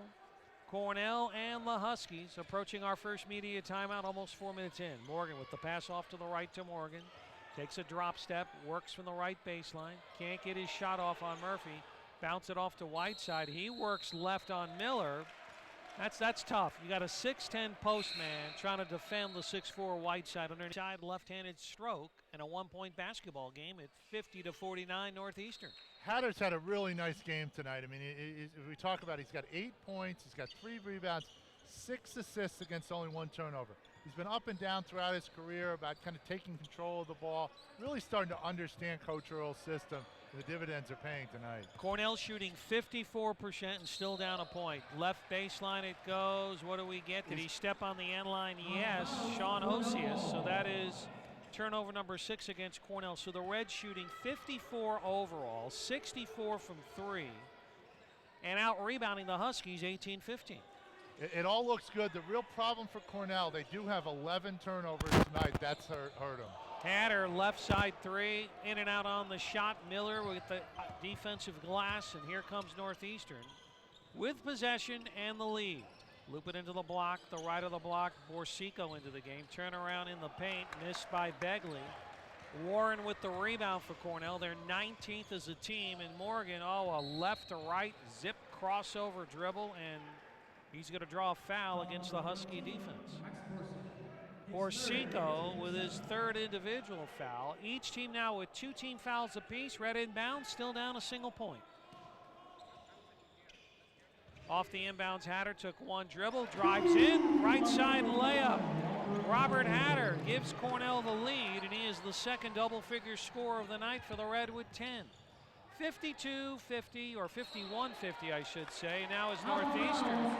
Cornell and the Huskies approaching our first media timeout, almost 4 minutes in. Morgan with the pass off to the right to Morgan. Takes a drop step, works from the right baseline. Can't get his shot off on Murphy. Bounce it off to Whiteside. He works left on Miller. That's tough. You got a 6'10 post man trying to defend the 6'4 Whiteside underneath left-handed stroke and a 1-point basketball game at 50-49 Northeastern. Hatter's had a really nice game tonight. I mean, we talk about he's got 8 points, he's got 3 rebounds, 6 assists against only 1 turnover. He's been up and down throughout his career about kind of taking control of the ball, really starting to understand Coach Earl's system. The dividends are paying tonight. Cornell shooting 54% and still down a point. Left baseline it goes. What do we get? Did he step on the end line? Yes, Sean Osius. So that is turnover number 6 against Cornell. So the Reds shooting 54 overall, 64 from 3, and out rebounding the Huskies 18-15. It all looks good. The real problem for Cornell, they do have 11 turnovers tonight. That's hurt them. Hatter, left side 3, in and out on the shot. Miller with the defensive glass, and here comes Northeastern with possession and the lead. Loop it into the block, the right of the block, Borsico into the game. Turnaround in the paint, missed by Begley. Warren with the rebound for Cornell. They're 19th as a team, and Morgan, a left to right zip crossover dribble, and he's going to draw a foul against the Husky defense. Borsico with his third individual foul. Each team now with 2 team fouls apiece. Red inbound, still down a single point. Off the inbounds, Hatter took one dribble, drives in, right side layup. Robert Hatter gives Cornell the lead, and he is the second double-figure scorer of the night for the Red with 10. 52-50, or 51-50, I should say. Now as Northeastern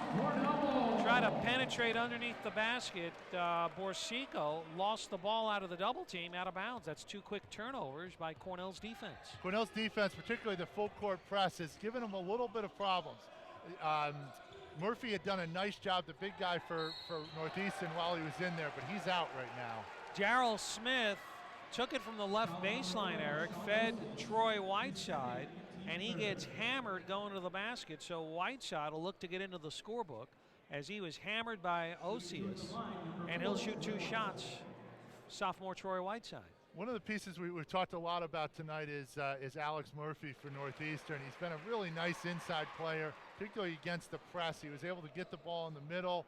try to penetrate underneath the basket, Borsico lost the ball out of the double team, out of bounds. That's 2 quick turnovers by Cornell's defense. Cornell's defense, particularly the full court press, has given them a little bit of problems. Murphy had done a nice job, the big guy for Northeastern, while he was in there, but he's out right now. Darrell Smith took it from the left baseline, Eric, fed Troy Whiteside, and he gets hammered going to the basket, so Whiteside will look to get into the scorebook as he was hammered by Osius, and he'll shoot 2 shots, sophomore Troy Whiteside. One of the pieces we've talked a lot about tonight is Alex Murphy for Northeastern. He's been a really nice inside player, particularly against the press. He was able to get the ball in the middle,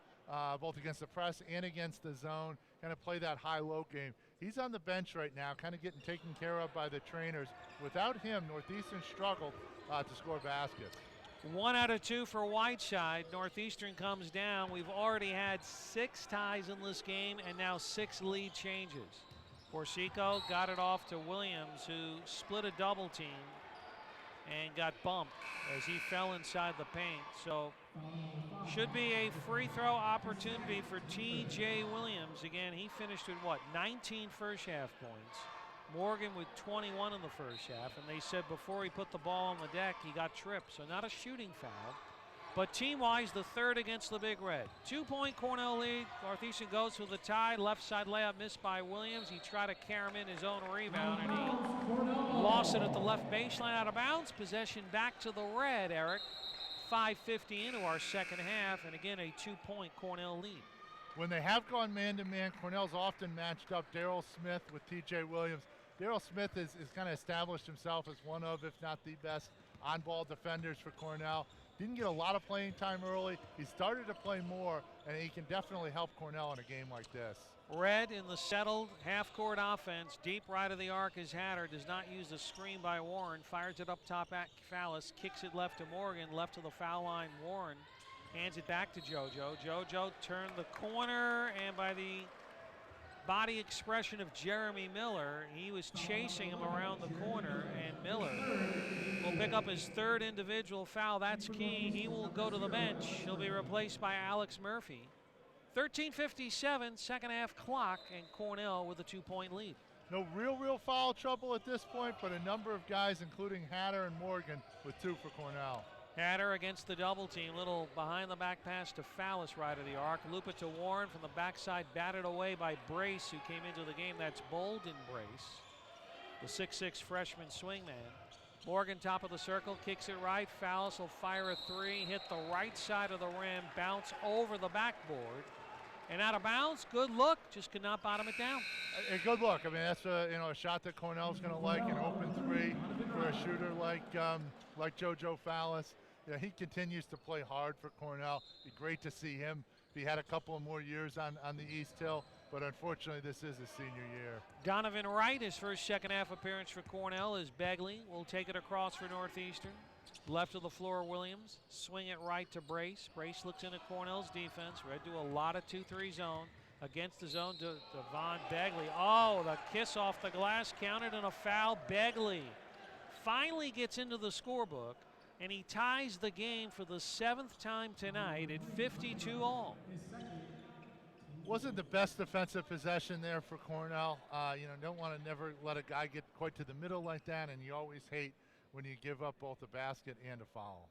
both against the press and against the zone, kind of play that high-low game. He's on the bench right now, kind of getting taken care of by the trainers. Without him, Northeastern struggled to score baskets. 1 out of 2 for Whiteside. Northeastern comes down. We've already had 6 ties in this game and now 6 lead changes. Borsico got it off to Williams, who split a double team and got bumped as he fell inside the paint. So should be a free throw opportunity for T.J. Williams. Again, he finished with 19 first half points. Morgan with 21 in the first half, and they said before he put the ball on the deck, he got tripped. So not a shooting foul, but team-wise, the third against the Big Red. 2-point Cornell lead. Northeastern goes for the tie. Left side layup missed by Williams. He tried to carry him in his own rebound, and he lost it at the left baseline out of bounds. Possession back to the Red, Eric. 5:50 into our second half, and again, a 2-point Cornell lead. When they have gone man-to-man, Cornell's often matched up Darrell Smith with T.J. Williams. Darrell Smith has kind of established himself as one of, if not the best, on-ball defenders for Cornell. Didn't get a lot of playing time early. He started to play more, and he can definitely help Cornell in a game like this. Red in the settled half-court offense. Deep right of the arc is Hatter. Does not use the screen by Warren. Fires it up top at Fallis. Kicks it left to Morgan. Left to the foul line, Warren. Hands it back to JoJo. JoJo turned the corner, and by the body expression of Jeremy Miller, he was chasing him around the corner, and Miller will pick up his third individual foul. That's key. He will go to the bench. He'll be replaced by Alex Murphy. 13:57, second half clock, and Cornell with a 2-point lead. No real foul trouble at this point, but a number of guys, including Hatter and Morgan, with 2 for Cornell. Hatter against the double team. Little behind the back pass to Fallis right of the arc. Loop it to Warren from the backside, batted away by Brace, who came into the game. That's Bolden Brace, the 6'6 freshman swingman. Morgan top of the circle, kicks it right. Fallis will fire a 3, hit the right side of the rim, bounce over the backboard, and out of bounds. Good look, just could not bottom it down. A good look. I mean, that's a shot that Cornell's going to like, an open 3 for a shooter like JoJo Fallis. Yeah, he continues to play hard for Cornell. It'd be great to see him. He had a couple of more years on the East Hill, but unfortunately this is his senior year. Donovan Wright, his first second half appearance for Cornell, is Begley. Will take it across for Northeastern. Left of the floor, Williams. Swing it right to Brace. Brace looks into Cornell's defense. Red do a lot of 2-3 zone. Against the zone to Devon Begley. Oh, the kiss off the glass counted and a foul. Begley finally gets into the scorebook, and he ties the game for the 7th time tonight at 52 all. Wasn't the best defensive possession there for Cornell. Don't want to never let a guy get quite to the middle like that, and you always hate when you give up both a basket and a foul.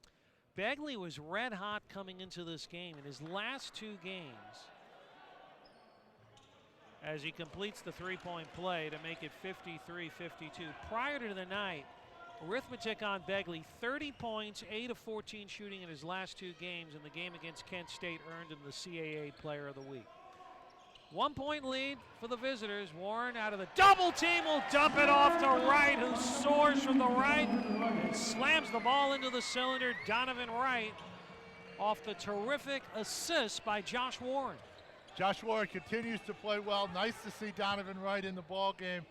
Begley was red hot coming into this game. In his last 2 games, as he completes the 3-point play to make it 53-52. Prior to the night, arithmetic on Begley, 30 points, 8 of 14 shooting in his last 2 games, and the game against Kent State earned him the CAA Player of the Week. 1-point lead for the visitors. Warren out of the double team will dump it off to Wright, who soars from the right and slams the ball into the cylinder. Donovan Wright off the terrific assist by Josh Warren. Josh Warren continues to play well. Nice to see Donovan Wright in the ball game,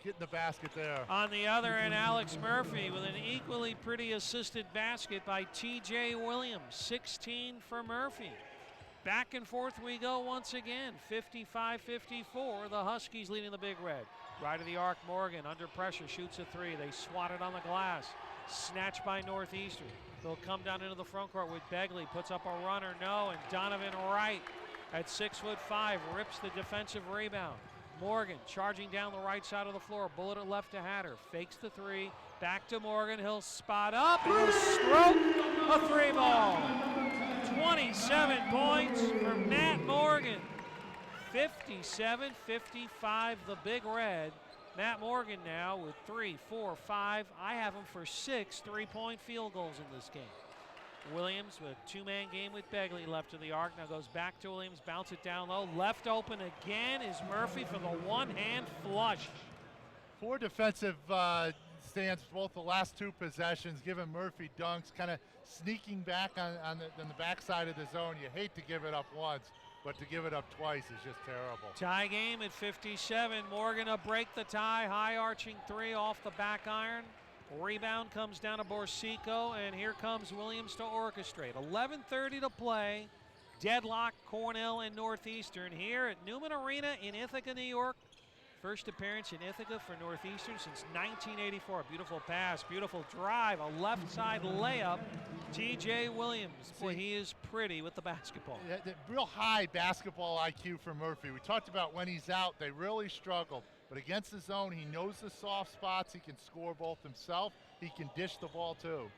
getting the basket there. On the other end, Alex Murphy with an equally pretty assisted basket by T.J. Williams. 16 for Murphy. Back and forth we go once again. 55-54. The Huskies leading the Big Red. Right of the arc, Morgan under pressure, shoots a three. They swat it on the glass. Snatched by Northeastern. They'll come down into the front court with Begley. Puts up a runner, no, and Donovan Wright at 6'5" rips the defensive rebound. Morgan charging down the right side of the floor. Bullet it left to Hatter. Fakes the three. Back to Morgan. He'll spot up. He'll stroke a three ball. 27 points for Matt Morgan. 57-55 the Big Red. Matt Morgan now with 3, 4, 5. I have him for 6 3-point field goals in this game. Williams with a two-man game with Begley left of the arc. Now goes back to Williams, bounce it down low. Left open again is Murphy for the one-hand flush. 4 defensive stands both the last 2 possessions, giving Murphy dunks, kind of sneaking back on the backside of the zone. You hate to give it up once, but to give it up twice is just terrible. Tie game at 57. Morgan to break the tie. High arching three off the back iron. Rebound comes down to Borsico, and here comes Williams to orchestrate. 11:30 to play. Deadlock, Cornell and Northeastern here at Newman Arena in Ithaca, New York. First appearance in Ithaca for Northeastern since 1984. Beautiful pass, beautiful drive, a left side layup. T.J. Williams, boy, he is pretty with the basketball. Yeah, real high basketball IQ for Murphy. We talked about when he's out, they really struggle. But against the zone, he knows the soft spots. He can score both himself. He can dish the ball too.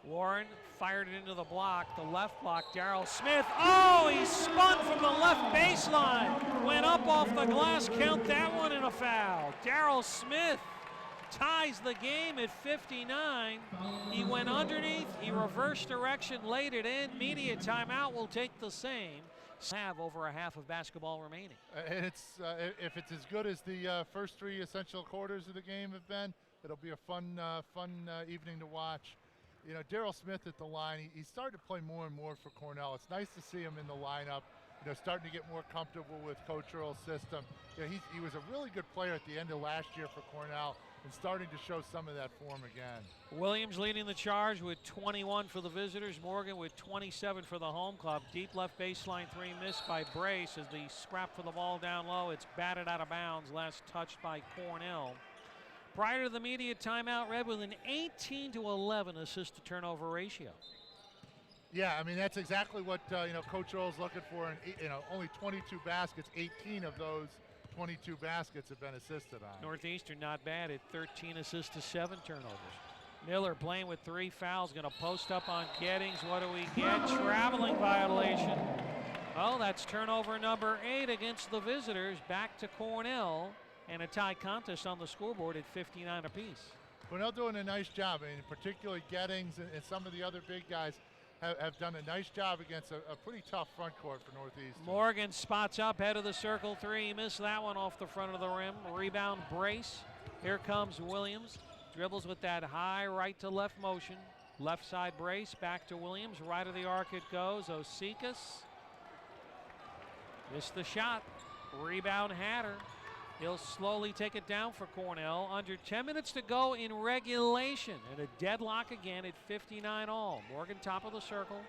Warren fired it into the block, the left block, Darrell Smith. Oh, he spun from the left baseline. Went up off the glass, count that one in a foul. Darrell Smith ties the game at 59. He went underneath, he reversed direction, laid it in. Media timeout will take the same. Have over a half of basketball remaining. And it's if it's as good as the first 3 essential quarters of the game have been, it'll be a fun evening to watch. You know, Darrell Smith at the line, he's starting to play more and more for Cornell. It's nice to see him in the lineup, you know, starting to get more comfortable with Coach Earl's system. You know, he was a really good player at the end of last year for Cornell and starting to show some of that form again. Williams leading the charge with 21 for the visitors. Morgan with 27 for the home club. Deep left baseline three missed by Brace as the scrap for the ball down low. It's batted out of bounds, last touched by Cornell. Prior to the media timeout, Red with an 18-11 assist to turnover ratio. Yeah, I mean, that's exactly what you know, Coach Earl's looking for. And you know, only 22 baskets, 18 of those 22 baskets have been assisted on. Northeastern not bad at 13 assists to 7 turnovers. Miller playing with 3 fouls, going to post up on Gettings. What do we get? Traveling violation. Oh, that's turnover number 8 against the visitors. Back to Cornell, and a tie contest on the scoreboard at 59 apiece. Cornell doing a nice job. I mean, particularly Gettings and some of the other big guys have done a nice job against a pretty tough front court for Northeastern. Morgan spots up, head of the circle three. He missed that one off the front of the rim. Rebound Brace. Here comes Williams. Dribbles with that high right to left motion. Left side Brace, back to Williams. Right of the arc it goes. Osikas missed the shot. Rebound Hatter. He'll slowly take it down for Cornell. Under 10 minutes to go in regulation. And a deadlock again at 59 all. Morgan top of the circle.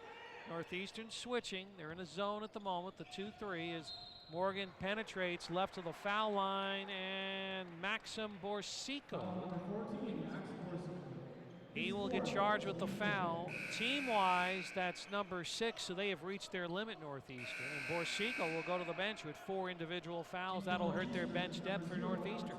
Northeastern switching. They're in a zone at the moment. The 2-3 as Morgan penetrates left to the foul line. And Maxim Borsico. He will get charged with the foul. Team-wise, that's number 6, so they have reached their limit, Northeastern. And Borsico will go to the bench with 4 individual fouls. That'll hurt their bench depth for Northeastern.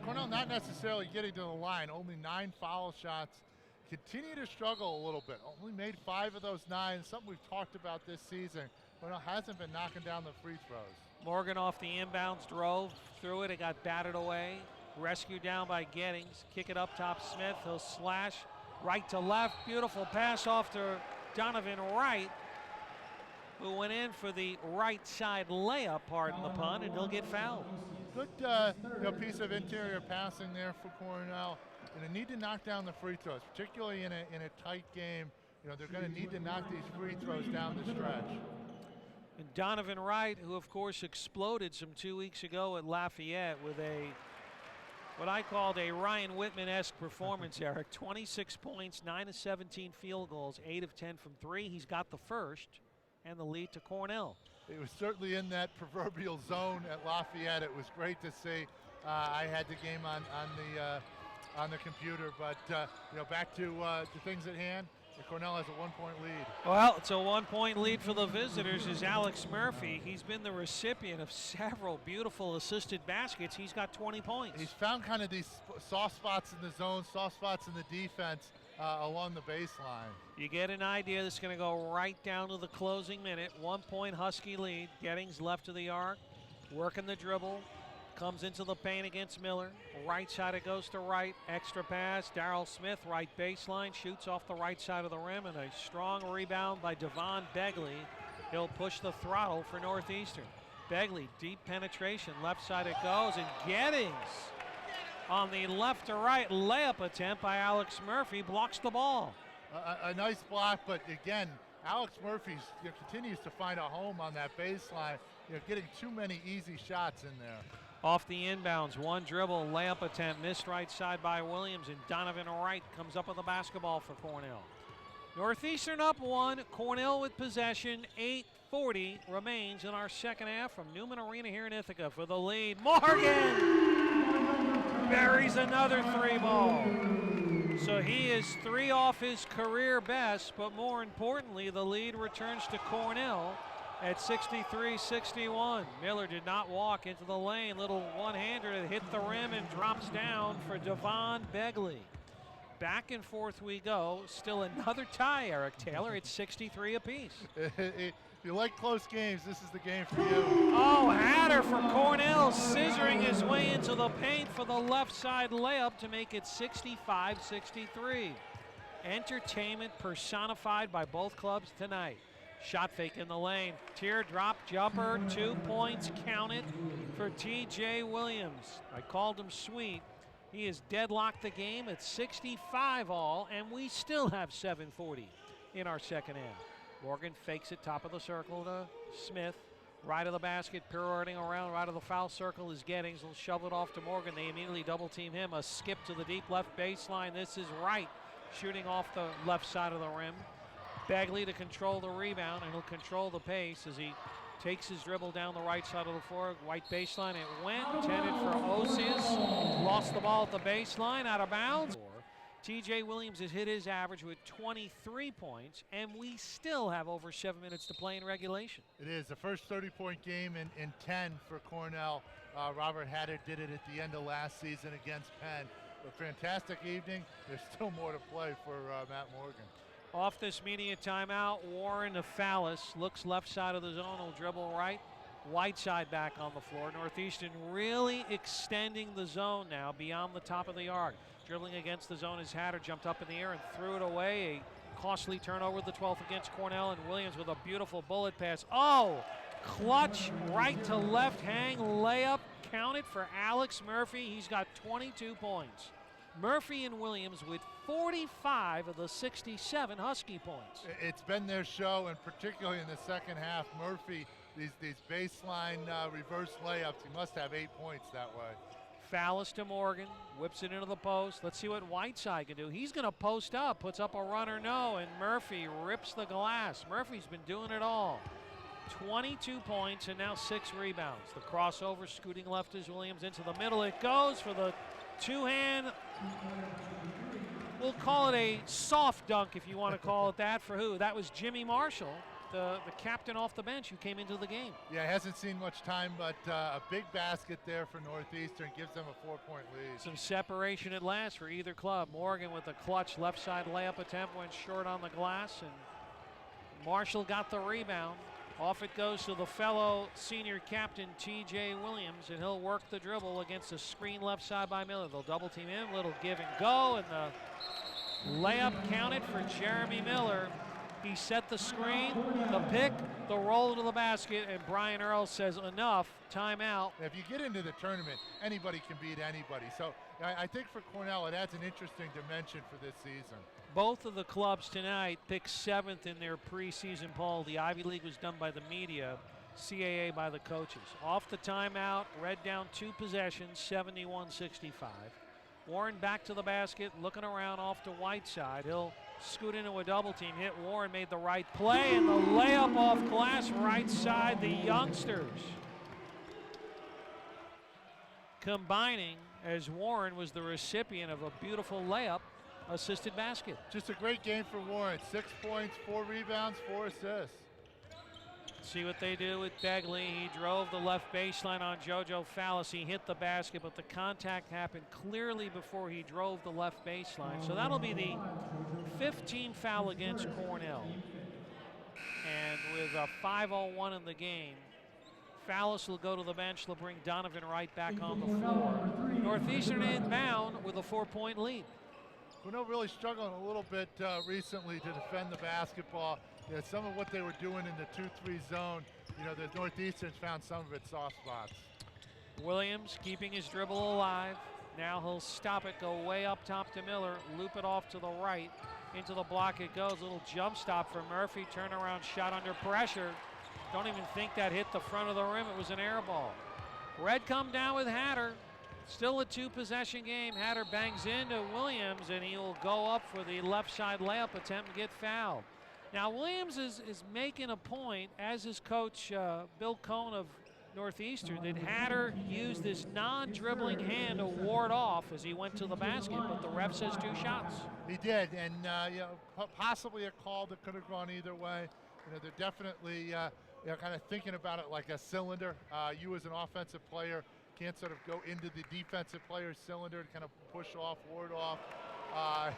Cornell not necessarily getting to the line. Only 9 foul shots. Continue to struggle a little bit. Only made 5 of those 9. Something we've talked about this season. Cornell hasn't been knocking down the free throws. Morgan off the inbounds, drove through it. It got batted away. Rescued down by Gettings. Kick it up top Smith. He'll slash right to left. Beautiful pass off to Donovan Wright, who went in for the right side layup, pardon the pun, and he'll get fouled. Good piece of interior passing there for Cornell. And they need to knock down the free throws, particularly in a tight game. You know, they're going to need to knock these free throws down the stretch. And Donovan Wright, who of course exploded some 2 weeks ago at Lafayette with what I called a Ryan Whitman-esque performance, Eric. 26 points, 9 of 17 field goals, 8 of 10 from 3. He's got the first and the lead to Cornell. It was certainly in that proverbial zone at Lafayette. It was great to see. I had the game on the computer, but back to things at hand. Cornell has a 1-point lead. Well, it's a 1-point lead for the visitors is Alex Murphy. He's been the recipient of several beautiful assisted baskets. He's got 20 points. He's found kind of these soft spots in the zone, soft spots in the defense along the baseline. You get an idea that's going to go right down to the closing minute. 1-point Husky lead. Gettings left of the arc, working the dribble. Comes into the paint against Miller. Right side it goes to Wright. Extra pass. Darrell Smith, right baseline. Shoots off the right side of the rim. And a strong rebound by Devon Begley. He'll push the throttle for Northeastern. Begley, deep penetration. Left side it goes. And Gettings on the left to right layup attempt by Alex Murphy blocks the ball. A nice block, but again, Alex Murphy continues to find a home on that baseline. Getting too many easy shots in there. Off the inbounds, one dribble, layup attempt, missed right side by Williams, and Donovan Wright comes up with the basketball for Cornell. Northeastern up 1, Cornell with possession, 8:40 remains in our second half from Newman Arena here in Ithaca for the lead. Morgan buries another 3-ball. So he is 3 off his career best, but more importantly, the lead returns to Cornell at 63-61. Miller did not walk into the lane. Little one-hander that hit the rim and drops down for Devon Begley. Back and forth we go. Still another tie, Eric Taylor. It's 63 apiece. If you like close games, this is the game for you. Oh, Hatter for Cornell, scissoring his way into the paint for the left side layup to make it 65-63. Entertainment personified by both clubs tonight. Shot fake in the lane. Teardrop jumper, 2 points counted for TJ Williams. I called him sweet. He has deadlocked the game at 65 all, and we still have 7:40 in our second half. Morgan fakes it top of the circle to Smith. Right of the basket, pirouetting around, right of the foul circle is Gettings. He'll shove it off to Morgan. They immediately double team him. A skip to the deep left baseline. This is Wright shooting off the left side of the rim. Bagley to control the rebound, and he'll control the pace as he takes his dribble down the right side of the floor. White baseline, it went, intended for Osius. Lost the ball at the baseline, out of bounds. TJ Williams has hit his average with 23 points, and we still have over 7 minutes to play in regulation. It is the first 30-point game in 10 for Cornell. Robert Hatter did it at the end of last season against Penn. A fantastic evening. There's still more to play for Matt Morgan. Off this media timeout, Warren to Fallis, looks left side of the zone, will dribble right. Whiteside back on the floor. Northeastern really extending the zone now beyond the top of the arc. Dribbling against the zone as Hatter jumped up in the air and threw it away. A costly turnover, the 12th against Cornell, and Williams with a beautiful bullet pass. Oh, clutch right to left hang layup counted for Alex Murphy. He's got 22 points. Murphy and Williams with 45 of the 67 Husky points. It's been their show, and particularly in the second half, Murphy, these baseline reverse layups, he must have 8 points that way. Fallis to Morgan, whips it into the post. Let's see what Whiteside can do. He's going to post up, puts up a runner, no, and Murphy rips the glass. Murphy's been doing it all. 22 points and now 6 rebounds. The crossover, scooting left is Williams into the middle. It goes for the two-hand, we'll call it a soft dunk if you want to call it that. For who? That was Jimmy Marshall, the captain off the bench who came into the game. Yeah, hasn't seen much time, but a big basket there for Northeastern gives them a 4-point lead. Some separation at last for either club. Morgan with a clutch left side layup attempt, went short on the glass, and Marshall got the rebound. Off it goes to the fellow senior captain, TJ Williams, and he'll work the dribble against a screen left side by Miller. They'll double team him, little give and go, and the layup counted for Jeremy Miller. He set the screen, the pick, the roll to the basket, and Brian Earl says enough, timeout. If you get into the tournament, anybody can beat anybody. So I think for Cornell it adds an interesting dimension for this season. Both of the clubs tonight picked 7th in their preseason poll. The Ivy League was done by the media, CAA by the coaches. Off the timeout, Red down 2 possessions, 71-65. Warren back to the basket, looking around off to Whiteside. He'll scoot into a double team. Hit Warren, made the right play, and the layup off glass, right side, the youngsters combining as Warren was the recipient of a beautiful layup, assisted basket. Just a great game for Warren. 6 points, 4 rebounds, 4 assists. See what they do with Begley. He drove the left baseline on JoJo Fallis. He hit the basket, but the contact happened clearly before he drove the left baseline. So that'll be the 15th foul against Cornell. And with a 5:01 in the game, Fallis will go to the bench. They'll bring Donovan Wright back on the floor. Northeastern inbound with a 4-point lead. Cornell really struggling a little bit recently to defend the basketball. Yeah, some of what they were doing in the 2-3 zone, the Northeastern's found some of its soft spots. Williams keeping his dribble alive. Now he'll stop it, go way up top to Miller, loop it off to the right. Into the block it goes. Little jump stop for Murphy. Turnaround shot under pressure. Don't even think that hit the front of the rim. It was an air ball. Red come down with Hatter. Still a 2-possession game. Hatter bangs into Williams, and he will go up for the left side layup attempt and get fouled. Now Williams is making a point, as is coach Bill Cohn of Northeastern, that Hatter used this non-dribbling hand to ward off as he went to the basket, but the ref says 2 shots. He did, and possibly a call that could have gone either way. They're definitely kind of thinking about it like a cylinder. You as an offensive player can't sort of go into the defensive player's cylinder and kind of push off, ward off. A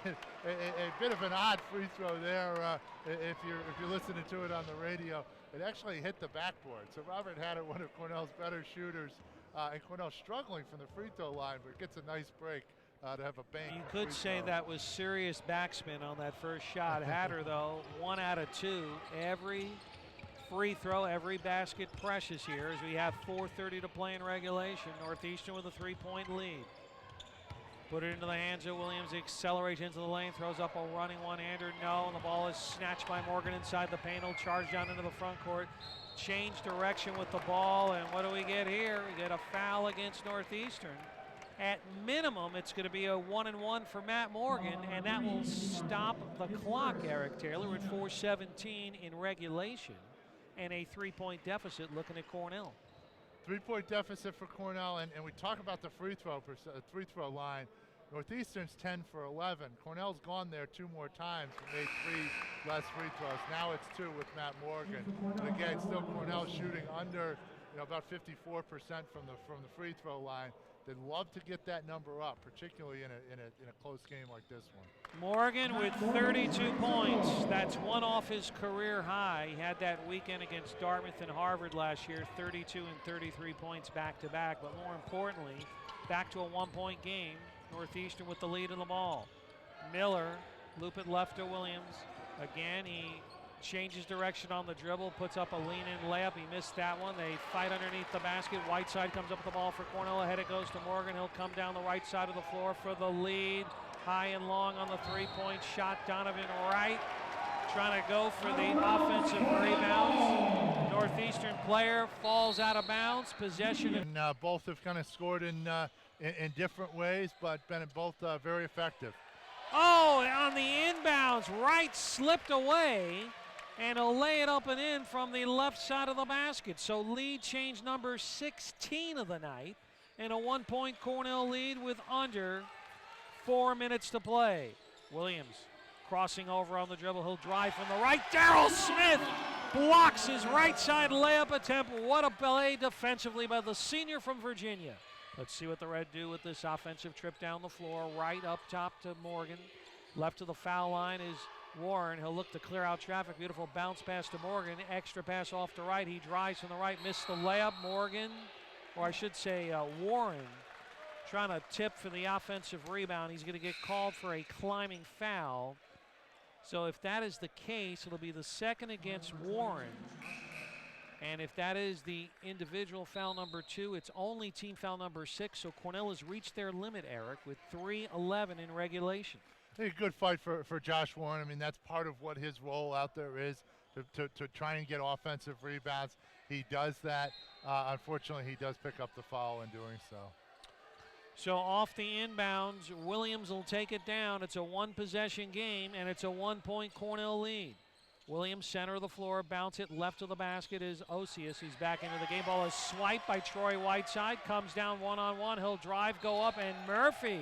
bit of an odd free throw there if you're listening to it on the radio. It actually hit the backboard. So Robert Hatter, one of Cornell's better shooters, and Cornell struggling from the free throw line, but gets a nice break to have a bank. You could say that was serious backspin on that first shot. Hatter, though, 1 out of 2. Every free throw, every basket precious here as we have 4:30 to play in regulation. Northeastern with a 3-point lead. Put it into the hands of Williams, accelerates into the lane, throws up a running one-hander, no, and the ball is snatched by Morgan inside the paint. He'll charge down into the front court, change direction with the ball, and what do we get here? We get a foul against Northeastern. At minimum, it's going to be a 1-and-1 for Matt Morgan, and that will stop the clock, Eric Taylor, at 4:17 in regulation, and a 3-point deficit looking at Cornell. 3-point deficit for Cornell, and we talk about the free throw line. Northeastern's 10 for 11. Cornell's gone there 2 more times and made 3 less free throws. Now it's 2 with Matt Morgan. And again, still Cornell shooting under, about 54% from the free throw line. They'd love to get that number up, particularly in a close game like this one. Morgan with 32 points. That's 1 off his career high. He had that weekend against Dartmouth and Harvard last year, 32 and 33 points back-to-back. But more importantly, back to a 1-point game. Northeastern with the lead of the ball. Miller, loop it left to Williams. Again, he changes direction on the dribble, puts up a lean-in layup. He missed that one. They fight underneath the basket. Whiteside comes up with the ball for Cornell. Ahead it goes to Morgan. He'll come down the right side of the floor for the lead. High and long on the 3-point shot. Donovan Wright trying to go for the offensive rebound. Northeastern player falls out of bounds. Possession. And both have kind of scored in different ways, but been both very effective. Oh, on the inbounds, Wright slipped away, and he'll lay it up and in from the left side of the basket. So lead change number 16 of the night, and a 1-point Cornell lead with under 4 minutes to play. Williams crossing over on the dribble. He'll drive from the right. Darrell Smith blocks his right side layup attempt. What a play defensively by the senior from Virginia. Let's see what the Red do with this offensive trip down the floor. Right up top to Morgan. Left to the foul line is Warren. He'll look to clear out traffic. Beautiful bounce pass to Morgan. Extra pass off to right. He drives from the right. Missed the layup. Morgan, or I should say Warren, trying to tip for the offensive rebound. He's going to get called for a climbing foul. So if that is the case, it'll be the second against Warren. And if that is the individual foul number 2, it's only team foul number 6. So Cornell has reached their limit, Eric, with 3:11 in regulation. A good fight for Josh Warren. I mean, that's part of what his role out there is, to try and get offensive rebounds. He does that. Unfortunately, he does pick up the foul in doing so. So off the inbounds, Williams will take it down. It's a one-possession game, and it's a 1-point Cornell lead. Williams, center of the floor, bounce it left of the basket is Osius. He's back into the game. Ball is swiped by Troy Whiteside. Comes down one-on-one. He'll drive, go up, and Murphy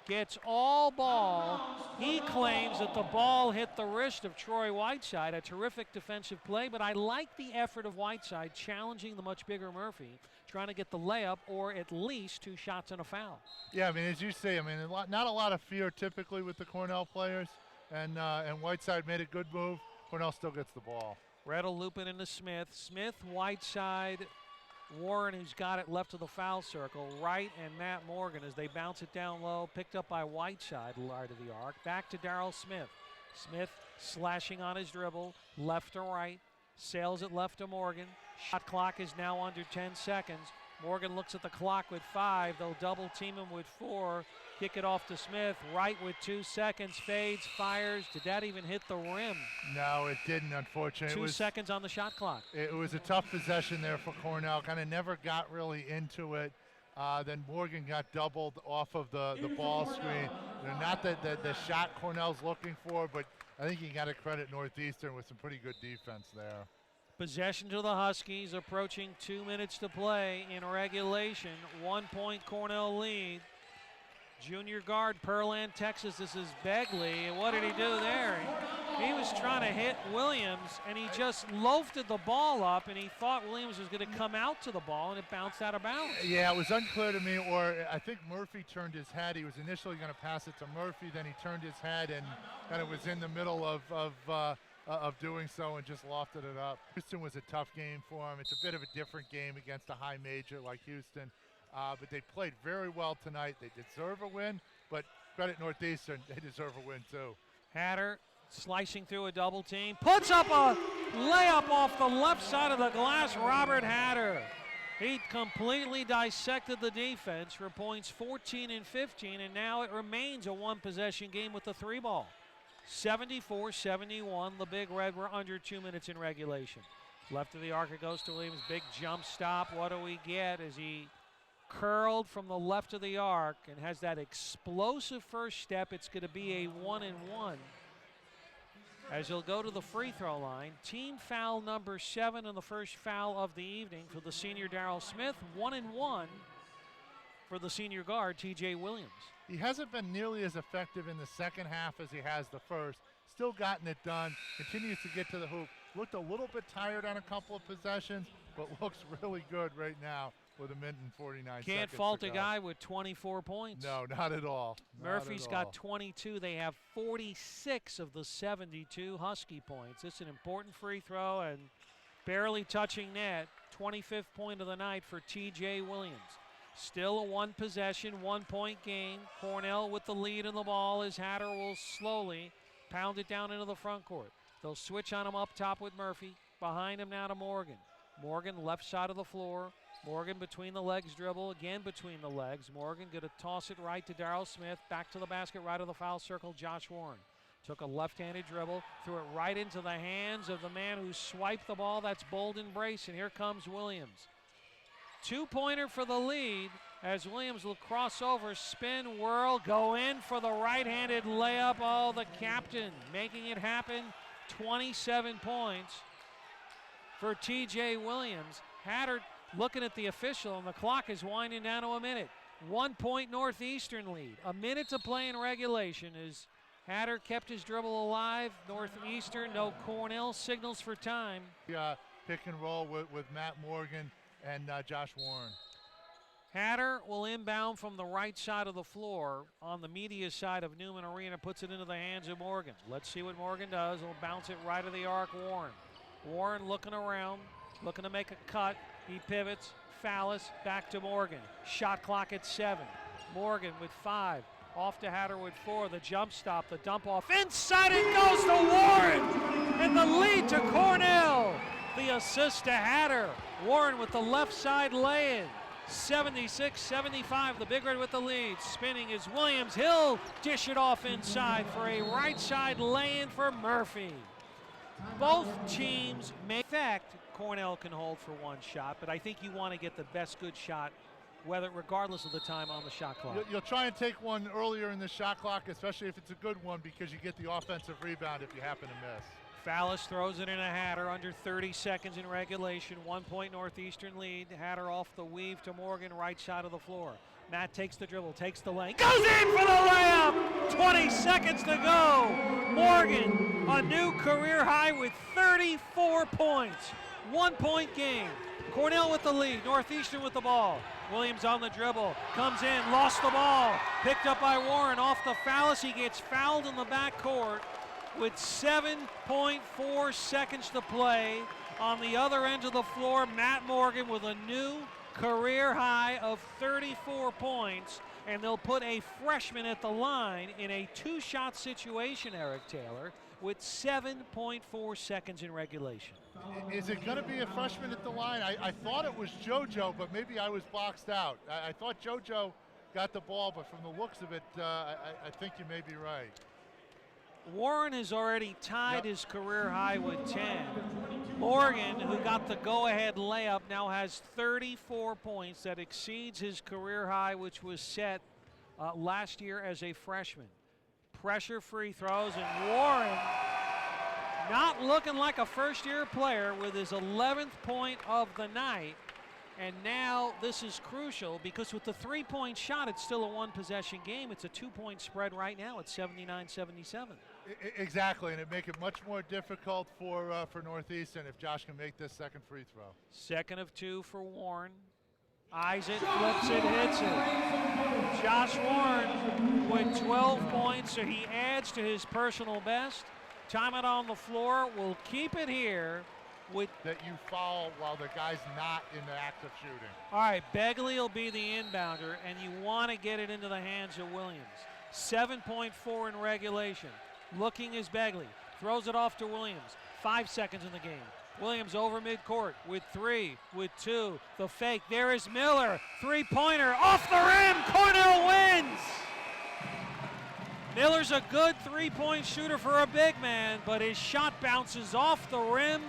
gets all ball. He claims that the ball hit the wrist of Troy Whiteside. A terrific defensive play, but I like the effort of Whiteside challenging the much bigger Murphy, trying to get the layup or at least 2 shots and a foul. Yeah, I mean, as you say, I mean, not a lot of fear typically with the Cornell players, and Whiteside made a good move. Cornell still gets the ball. Red will loop it into Smith. Smith, Whiteside, Warren, who's got it left of the foul circle. Wright and Matt Morgan as they bounce it down low. Picked up by Whiteside, right of the arc. Back to Darryl Smith. Smith slashing on his dribble. Left to right. Sails it left to Morgan. Shot clock is now under 10 seconds. Morgan looks at the clock with 5. They'll double team him with 4. Kick it off to Smith. Wright with 2 seconds. Fades, fires. Did that even hit the rim? No, it didn't, unfortunately. 2 seconds on the shot clock. It was a tough possession there for Cornell. Kind of never got really into it. Then Morgan got doubled off of the ball screen. Not the shot Cornell's looking for, but I think you got to credit Northeastern with some pretty good defense there. Possession to the Huskies, approaching 2 minutes to play in regulation. 1-point Cornell lead. Junior guard, Pearland, Texas. This is Begley. And what did he do there? He was trying to hit Williams, and he just loafed the ball up, and he thought Williams was going to come out to the ball, and it bounced out of bounds. Yeah, it was unclear to me, or I think Murphy turned his head. He was initially going to pass it to Murphy, then he turned his head and kind of was in the middle of doing so and just lofted it up. Houston was a tough game for him. It's a bit of a different game against a high major like Houston, but they played very well tonight. They deserve a win, but credit Northeastern, they deserve a win too. Hatter slicing through a double team, puts up a layup off the left side of the glass. Robert Hatter. He completely dissected the defense for points 14 and 15, and now it remains a one-possession game with the 3-ball. 74-71, the Big Red were under 2 minutes in regulation. Left of the arc, it goes to Williams. Big jump stop. What do we get as he curled from the left of the arc and has that explosive first step? It's going to be a 1-and-1 as he'll go to the free throw line. Team foul number 7 and the first foul of the evening for the senior Darryl Smith. 1-and-1 for the senior guard, T.J. Williams. He hasn't been nearly as effective in the second half as he has the first. Still gotten it done, continues to get to the hoop. Looked a little bit tired on a couple of possessions, but looks really good right now with a minute and 49 seconds. Can't fault a guy with 24 points. No, not at all. Murphy's got 22. They have 46 of the 72 Husky points. It's an important free throw and barely touching net. 25th point of the night for T.J. Williams. Still a one-possession, 1-point game. Cornell with the lead in the ball as Hatter will slowly pound it down into the front court. They'll switch on him up top with Murphy. Behind him now to Morgan. Morgan left side of the floor. Morgan between the legs dribble, again between the legs. Morgan going to toss it right to Darryl Smith. Back to the basket, right of the foul circle, Josh Warren. Took a left-handed dribble, threw it right into the hands of the man who swiped the ball. That's Bolden Brace, and here comes Williams. 2-pointer for the lead as Williams will cross over, spin, whirl, go in for the right-handed layup. Oh, the captain making it happen. 27 points for T.J. Williams. Hatter looking at the official, and the clock is winding down to a minute. 1-point Northeastern lead. A minute to play in regulation as Hatter kept his dribble alive. Northeastern, no Cornell signals for time. Pick and roll with Matt Morgan and Josh Warren. Hatter will inbound from the right side of the floor on the media side of Newman Arena, puts it into the hands of Morgan. Let's see what Morgan does. He'll bounce it right of the arc, Warren. Warren looking around, looking to make a cut. He pivots, Fallis, back to Morgan. Shot clock at 7. Morgan with 5. Off to Hatter with 4. The jump stop, the dump off. Inside it goes to Warren. And the lead to Cornell. The assist to Hatter. Warren with the left side lay-in. 76-75, the Big Red with the lead. Spinning is Williams. He'll dish it off inside for a right side lay-in for Murphy. Both teams may, in fact, Cornell can hold for one shot, but I think you want to get the best good shot, regardless of the time on the shot clock. You'll try and take one earlier in the shot clock, especially if it's a good one, because you get the offensive rebound if you happen to miss. Fallis throws it in a Hatter under 30 seconds in regulation. 1 point Northeastern lead. Hatter off the weave to Morgan, right side of the floor. Matt takes the dribble, takes the lane, goes in for the layup! 20 seconds to go. Morgan, a new career high with 34 points. 1 point game. Cornell with the lead, Northeastern with the ball. Williams on the dribble, comes in, lost the ball. Picked up by Warren off the Fallis. He gets fouled in the backcourt with 7.4 seconds to play. On the other end of the floor, Matt Morgan with a new career high of 34 points, and they'll put a freshman at the line in a 2-shot situation, Eric Taylor, with 7.4 seconds in regulation. Is it going to be a freshman at the line? I thought it was JoJo, but maybe I was boxed out. I thought JoJo got the ball, but from the looks of it, I think you may be right. Warren has already tied his career high with 10. Morgan, who got the go-ahead layup, now has 34 points. That exceeds his career high, which was set last year as a freshman. Pressure free throws, and Warren not looking like a first-year player with his 11th point of the night. And now this is crucial because with the 3-point shot, it's still a 1-possession game. It's a 2-point spread right now at 79-77. Exactly, and it make it much more difficult for Northeastern if Josh can make this second free throw. Second of 2 for Warren. Eyes it, flips it, hits it. Josh Warren with 12 points, so he adds to his personal best. Timeout on the floor. We'll keep it here. That you foul while the guy's not in the act of shooting. All right, Begley will be the inbounder, and you want to get it into the hands of Williams. 7.4 in regulation. Looking is Begley. Throws it off to Williams. 5 seconds in the game. Williams over midcourt with 3, with 2. The fake. There is Miller. 3-pointer off the rim. Cornell wins. Miller's a good 3-point shooter for a big man, but his shot bounces off the rim.